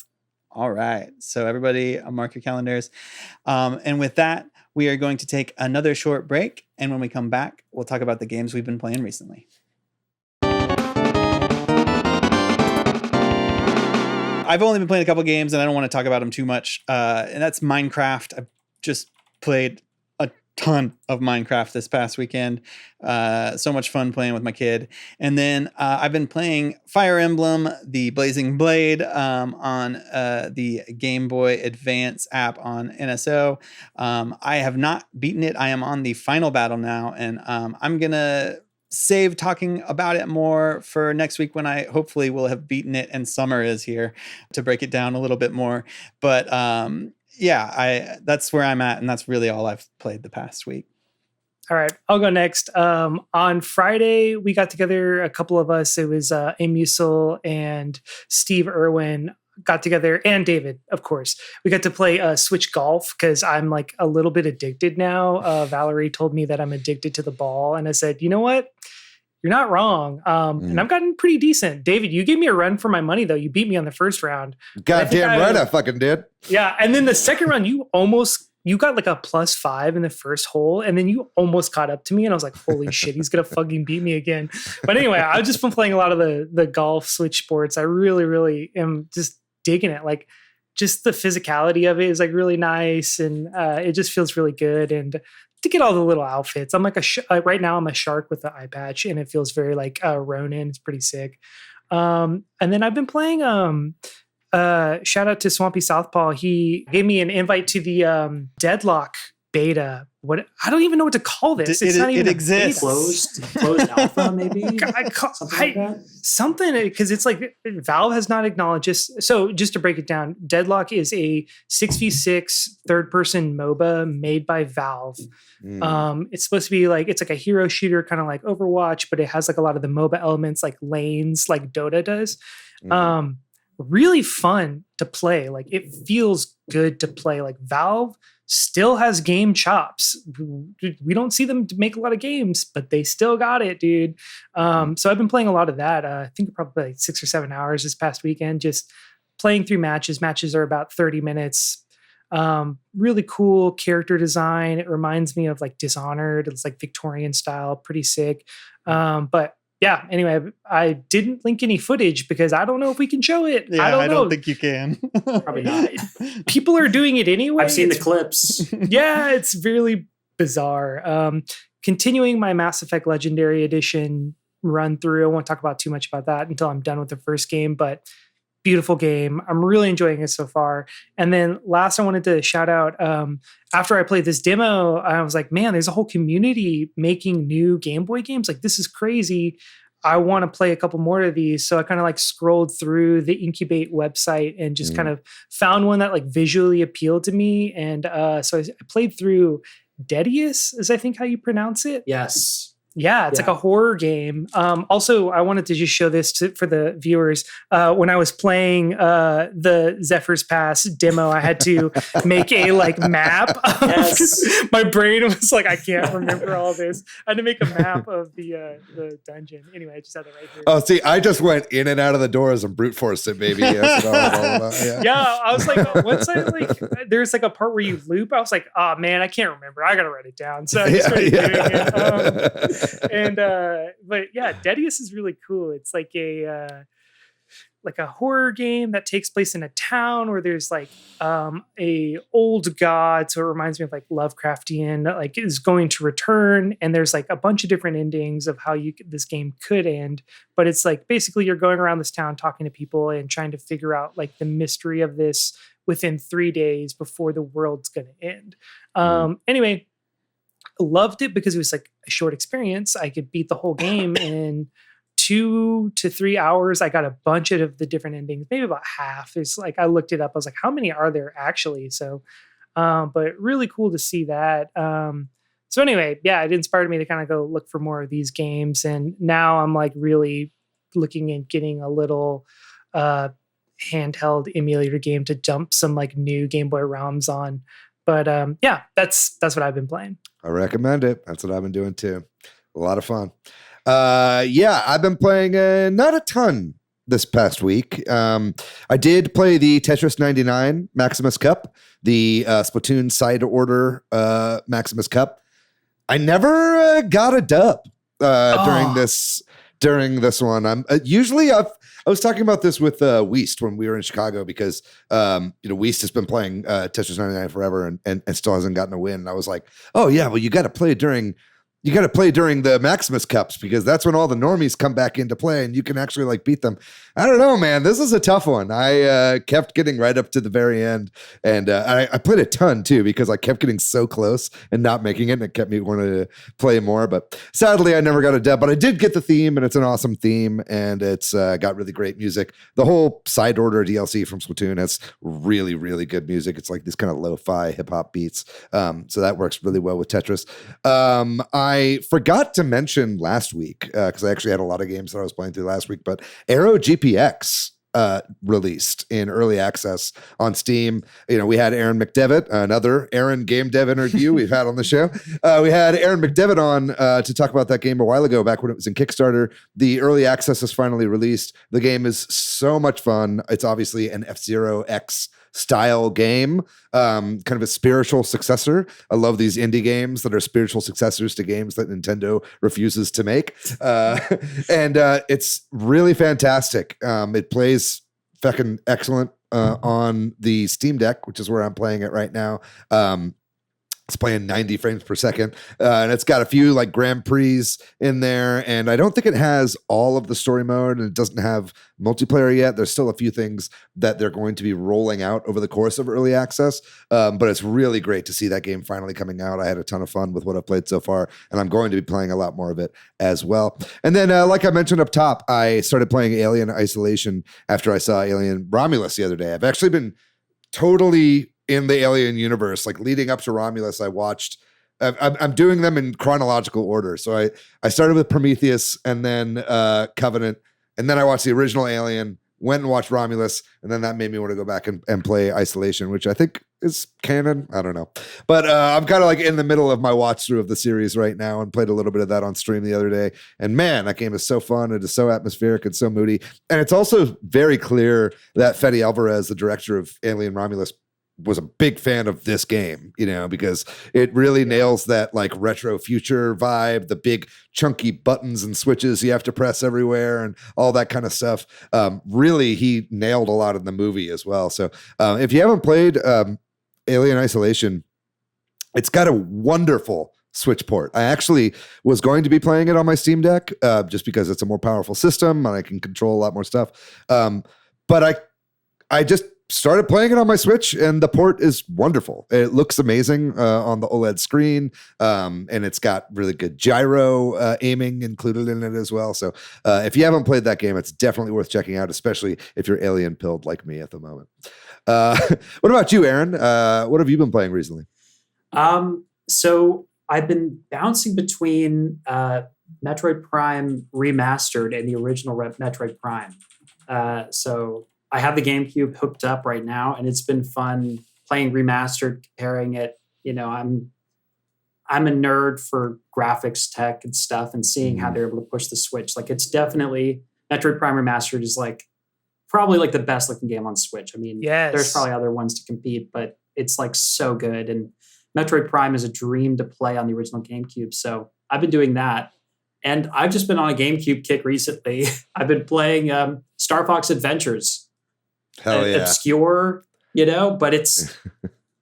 All right. So everybody mark your calendars. And with that, we are going to take another short break. And when we come back, we'll talk about the games we've been playing recently. I've only been playing a couple games and I don't want to talk about them too much. And that's Minecraft. I've just played a ton of Minecraft this past weekend. So much fun playing with my kid. And then I've been playing Fire Emblem, the Blazing Blade on the Game Boy Advance app on NSO. I have not beaten it. I am on the final battle now. And I'm going to save talking about it more for next week when I hopefully will have beaten it and summer is here to break it down a little bit more. But yeah, that's where I'm at. And that's really all I've played the past week. All right, I'll go next. On Friday, we got together, a couple of us. It was Amusel and Steve Irwin got together, and David, of course. We got to play Switch Golf because I'm like a little bit addicted now. Valerie told me that I'm addicted to the ball, and I said, you know what? You're not wrong. And I've gotten pretty decent. David, you gave me a run for my money, though. You beat me on the first round. Goddamn right I fucking did. Yeah, and then the second round, you got like a +5 in the first hole, and then you almost caught up to me, and I was like, holy shit, he's gonna fucking beat me again. But anyway, I've just been playing a lot of the golf Switch sports. I really, really am just digging it. Like, just the physicality of it is like really nice, and it just feels really good. And to get all the little outfits, I'm like right now I'm a shark with the eye patch, and it feels very like Ronin. It's pretty sick. And then I've been playing shout out to Swampy Southpaw. He gave me an invite to the Deadlock beta. What, I don't even know what to call this. It's not even exists. Closed alpha, maybe. Something because it's like Valve has not acknowledged this. So just to break it down, Deadlock is a 6v6 third-person MOBA made by Valve. It's supposed to be like, it's like a hero shooter, kind of like Overwatch, but it has like a lot of the MOBA elements, like lanes, like Dota does. Really fun to play. Like, it feels good to play. Like, Valve still has game chops. We don't see them make a lot of games, but they still got it, dude. So I've been playing a lot of that. I think probably like 6 or 7 hours this past weekend, just playing through matches. Matches are about 30 minutes. Really cool character design. It reminds me of like Dishonored. It's like Victorian style, pretty sick. But yeah, anyway, I didn't link any footage because I don't know if we can show it. Yeah, I don't think you can. Probably not. People are doing it anyway. I've seen the clips. Yeah, it's really bizarre. Continuing my Mass Effect Legendary Edition run through. I won't talk about too much about that until I'm done with the first game, but beautiful game. I'm really enjoying it so far. And then last, I wanted to shout out, after I played this demo, I was like, man, there's a whole community making new Game Boy games. Like, this is crazy. I want to play a couple more of these. So I kind of like scrolled through the Incubate website and just kind of found one that like visually appealed to me. And so I played through Dedius, is I think how you pronounce it. Yes. Yeah, it's like a horror game. Also, I wanted to just show this for the viewers. When I was playing the Zephyr's Pass demo, I had to make a like map. My brain was like, I can't remember all this. I had to make a map of the dungeon. Anyway, I just had it right here. Oh, see, I just went in and out of the doors and brute forced it, baby. That's what I was all about. Yeah, I was like, once I like, there's like a part where you loop. I was like, oh man, I can't remember. I gotta write it down. So I just started doing it. But yeah, Dedius is really cool. It's like a horror game that takes place in a town where there's like a old god, so it reminds me of like Lovecraftian, like is going to return, and there's like a bunch of different endings of how this game could end. But it's like basically you're going around this town talking to people and trying to figure out like the mystery of this within 3 days before the world's going to end. Anyway, loved it because it was like a short experience. I could beat the whole game in 2 to 3 hours. I got a bunch of the different endings, maybe about half. There's like, I looked it up. I was like, how many are there actually? So, but really cool to see that. So anyway, yeah, it inspired me to kind of go look for more of these games. And now I'm like really looking at getting a little, handheld emulator game to dump some like new Game Boy ROMs on. But yeah, that's what I've been playing. I recommend it. That's what I've been doing too. A lot of fun. Yeah, I've been playing not a ton this past week. I did play the Tetris 99 Maximus Cup, the Splatoon side order Maximus Cup. I never got a dub during this one. I was talking about this with Weist when we were in Chicago because Weist has been playing Tetris 99 forever and still hasn't gotten a win. And I was like, oh yeah, well you got to play during the Maximus Cups because that's when all the normies come back into play and you can actually like beat them. I don't know, man. This is a tough one. I kept getting right up to the very end, and I played a ton too because I kept getting so close and not making it, and it kept me wanting to play more. But sadly, I never got a dub. But I did get the theme, and it's an awesome theme, and it's got really great music. The whole side order DLC from Splatoon has really, really good music. It's like these kind of lo-fi hip hop beats, so that works really well with Tetris. I forgot to mention last week because I actually had a lot of games that I was playing through last week, but Aero GPX released in early access on Steam. We had Aaron McDevitt, another Aaron game dev interview we've had on the show. We had Aaron McDevitt on to talk about that game a while ago, back when it was in Kickstarter. The early access is finally released. The game is so much fun. It's obviously an F-Zero X style game, kind of a spiritual successor. I love these indie games that are spiritual successors to games that Nintendo refuses to make. And it's really fantastic. It plays fucking excellent on the Steam Deck, which is where I'm playing it right now. It's playing 90 frames per second, and it's got a few like Grand Prix in there, and I don't think it has all of the story mode, and it doesn't have multiplayer yet. There's still a few things that they're going to be rolling out over the course of early access, but it's really great to see that game finally coming out. I had a ton of fun with what I've played so far, and I'm going to be playing a lot more of it as well. And then, like I mentioned up top, I started playing Alien Isolation after I saw Alien Romulus the other day. I've actually been totally in the Alien universe, like leading up to Romulus. I'm doing them in chronological order. So I started with Prometheus and then Covenant, and then I watched the original Alien, went and watched Romulus, and then that made me want to go back and play Isolation, which I think is canon. I don't know. But I'm kind of like in the middle of my watch through of the series right now, and played a little bit of that on stream the other day. And man, that game is so fun. It is so atmospheric and so moody. And it's also very clear that Fede Alvarez, the director of Alien Romulus, was a big fan of this game, because it really nails that like retro future vibe, the big chunky buttons and switches you have to press everywhere and all that kind of stuff. Really, he nailed a lot in the movie as well. So if you haven't played Alien Isolation, it's got a wonderful Switch port. I actually was going to be playing it on my Steam Deck just because it's a more powerful system and I can control a lot more stuff. But I I just started playing it on my Switch, and the port is wonderful. It looks amazing on the OLED screen, and it's got really good gyro aiming included in it as well. So if you haven't played that game, it's definitely worth checking out, especially if you're alien pilled like me at the moment. What about you, Aaron? What have you been playing recently? So I've been bouncing between Metroid Prime Remastered and the original Metroid Prime. So I have the GameCube hooked up right now, and it's been fun playing Remastered, comparing it. You know, I'm a nerd for graphics tech and stuff, and seeing how they're able to push the Switch. Like, it's definitely Metroid Prime Remastered is like probably like the best looking game on Switch. I mean, there's probably other ones to compete, but it's like so good. And Metroid Prime is a dream to play on the original GameCube. So I've been doing that. And I've just been on a GameCube kick recently. I've been playing Star Fox Adventures. Hell yeah. Obscure, you know, but it's,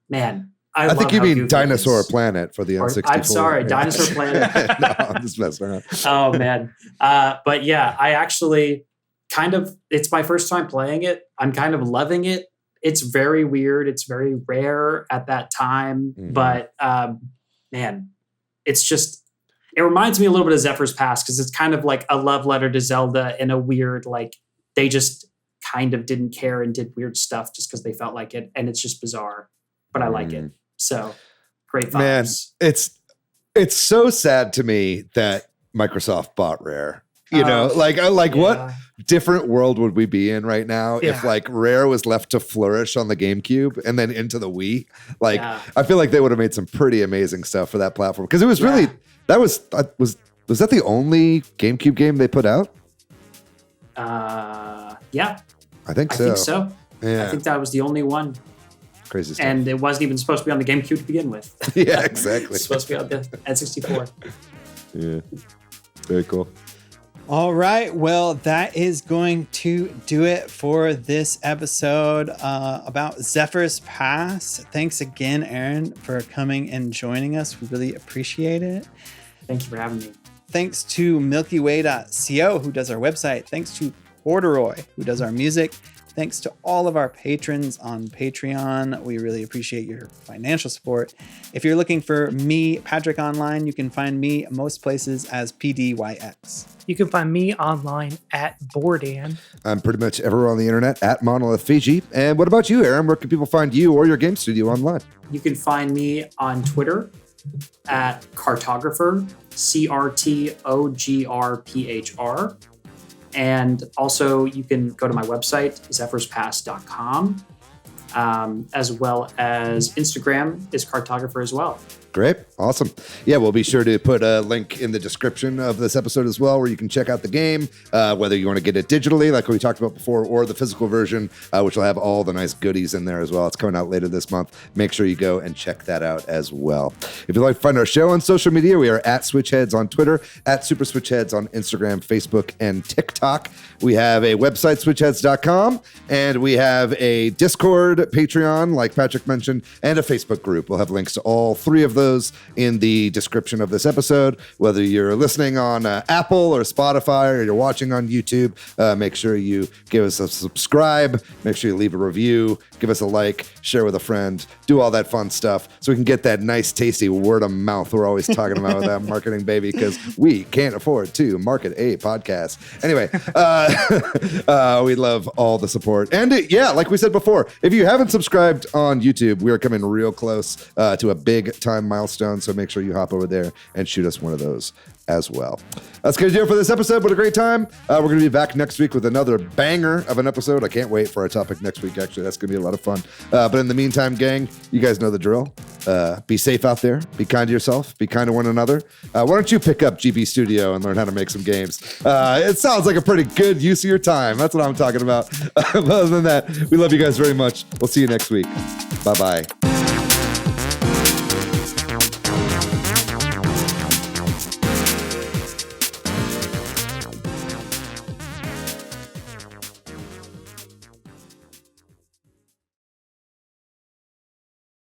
man. I think you mean Dinosaur Planet for the N64. I'm sorry, Dinosaur Planet. No, I'm just messing around. Oh, man. But yeah, I actually it's my first time playing it. I'm kind of loving it. It's very weird. It's very rare at that time. But man, it reminds me a little bit of Zephyr's Past, because it's kind of like a love letter to Zelda in a weird, like, they just kind of didn't care and did weird stuff just because they felt like it. And it's just bizarre, but I like it. So great vibes. Man, it's so sad to me that Microsoft bought Rare. You know, what different world would we be in right now if like Rare was left to flourish on the GameCube and then into the Wii? Like, I feel like they would have made some pretty amazing stuff for that platform, because it was really was that the only GameCube game they put out? Yeah, I think so. Yeah. I think that was the only one. Crazy stuff. And it wasn't even supposed to be on the GameCube to begin with. Yeah, exactly. It's supposed to be on the N64. Yeah, very cool. All right. Well, that is going to do it for this episode about Zephyr's Pass. Thanks again, Aaron, for coming and joining us. We really appreciate it. Thank you for having me. Thanks to MilkyWay.co, who does our website. Thanks to Corduroy, who does our music. Thanks to all of our patrons on Patreon. We really appreciate your financial support. If you're looking for me, Patrick, online, you can find me most places as PDYX. You can find me online at Bordan. I'm pretty much everywhere on the internet at Monolith Fiji. And what about you, Aaron? Where can people find you or your game studio online? You can find me on Twitter at Cartographer, CRTOGRPHR. And also you can go to my website, zephyrspass.com, as well as Instagram is Cartographer as well. Great. Awesome. Yeah, we'll be sure to put a link in the description of this episode as well, where you can check out the game, whether you want to get it digitally, like we talked about before, or the physical version, which will have all the nice goodies in there as well. It's coming out later this month. Make sure you go and check that out as well. If you'd like to find our show on social media, we are at Switch Headz on Twitter, at Super Switch Headz on Instagram, Facebook, and TikTok. We have a website, switchheadz.com, and we have a Discord, Patreon, like Patrick mentioned, and a Facebook group. We'll have links to all three of those in the description of this episode. Whether you're listening on Apple or Spotify, or you're watching on YouTube, make sure you give us a subscribe, make sure you leave a review, give us a like, share with a friend, do all that fun stuff so we can get that nice, tasty word of mouth we're always talking about with that marketing, baby, because we can't afford to market a podcast. Anyway, we love all the support. And like we said before, if you haven't subscribed on YouTube, we are coming real close to a big time milestone, so make sure you hop over there and shoot us one of those as well. That's going to do it for this episode. What a great time. We're going to be back next week with another banger of an episode. I can't wait for our topic next week, actually. That's going to be a lot of fun. But in the meantime, gang, you guys know the drill. Be safe out there. Be kind to yourself. Be kind to one another. Why don't you pick up GB Studio and learn how to make some games? It sounds like a pretty good use of your time. That's what I'm talking about. Other than that, we love you guys very much. We'll see you next week. Bye-bye.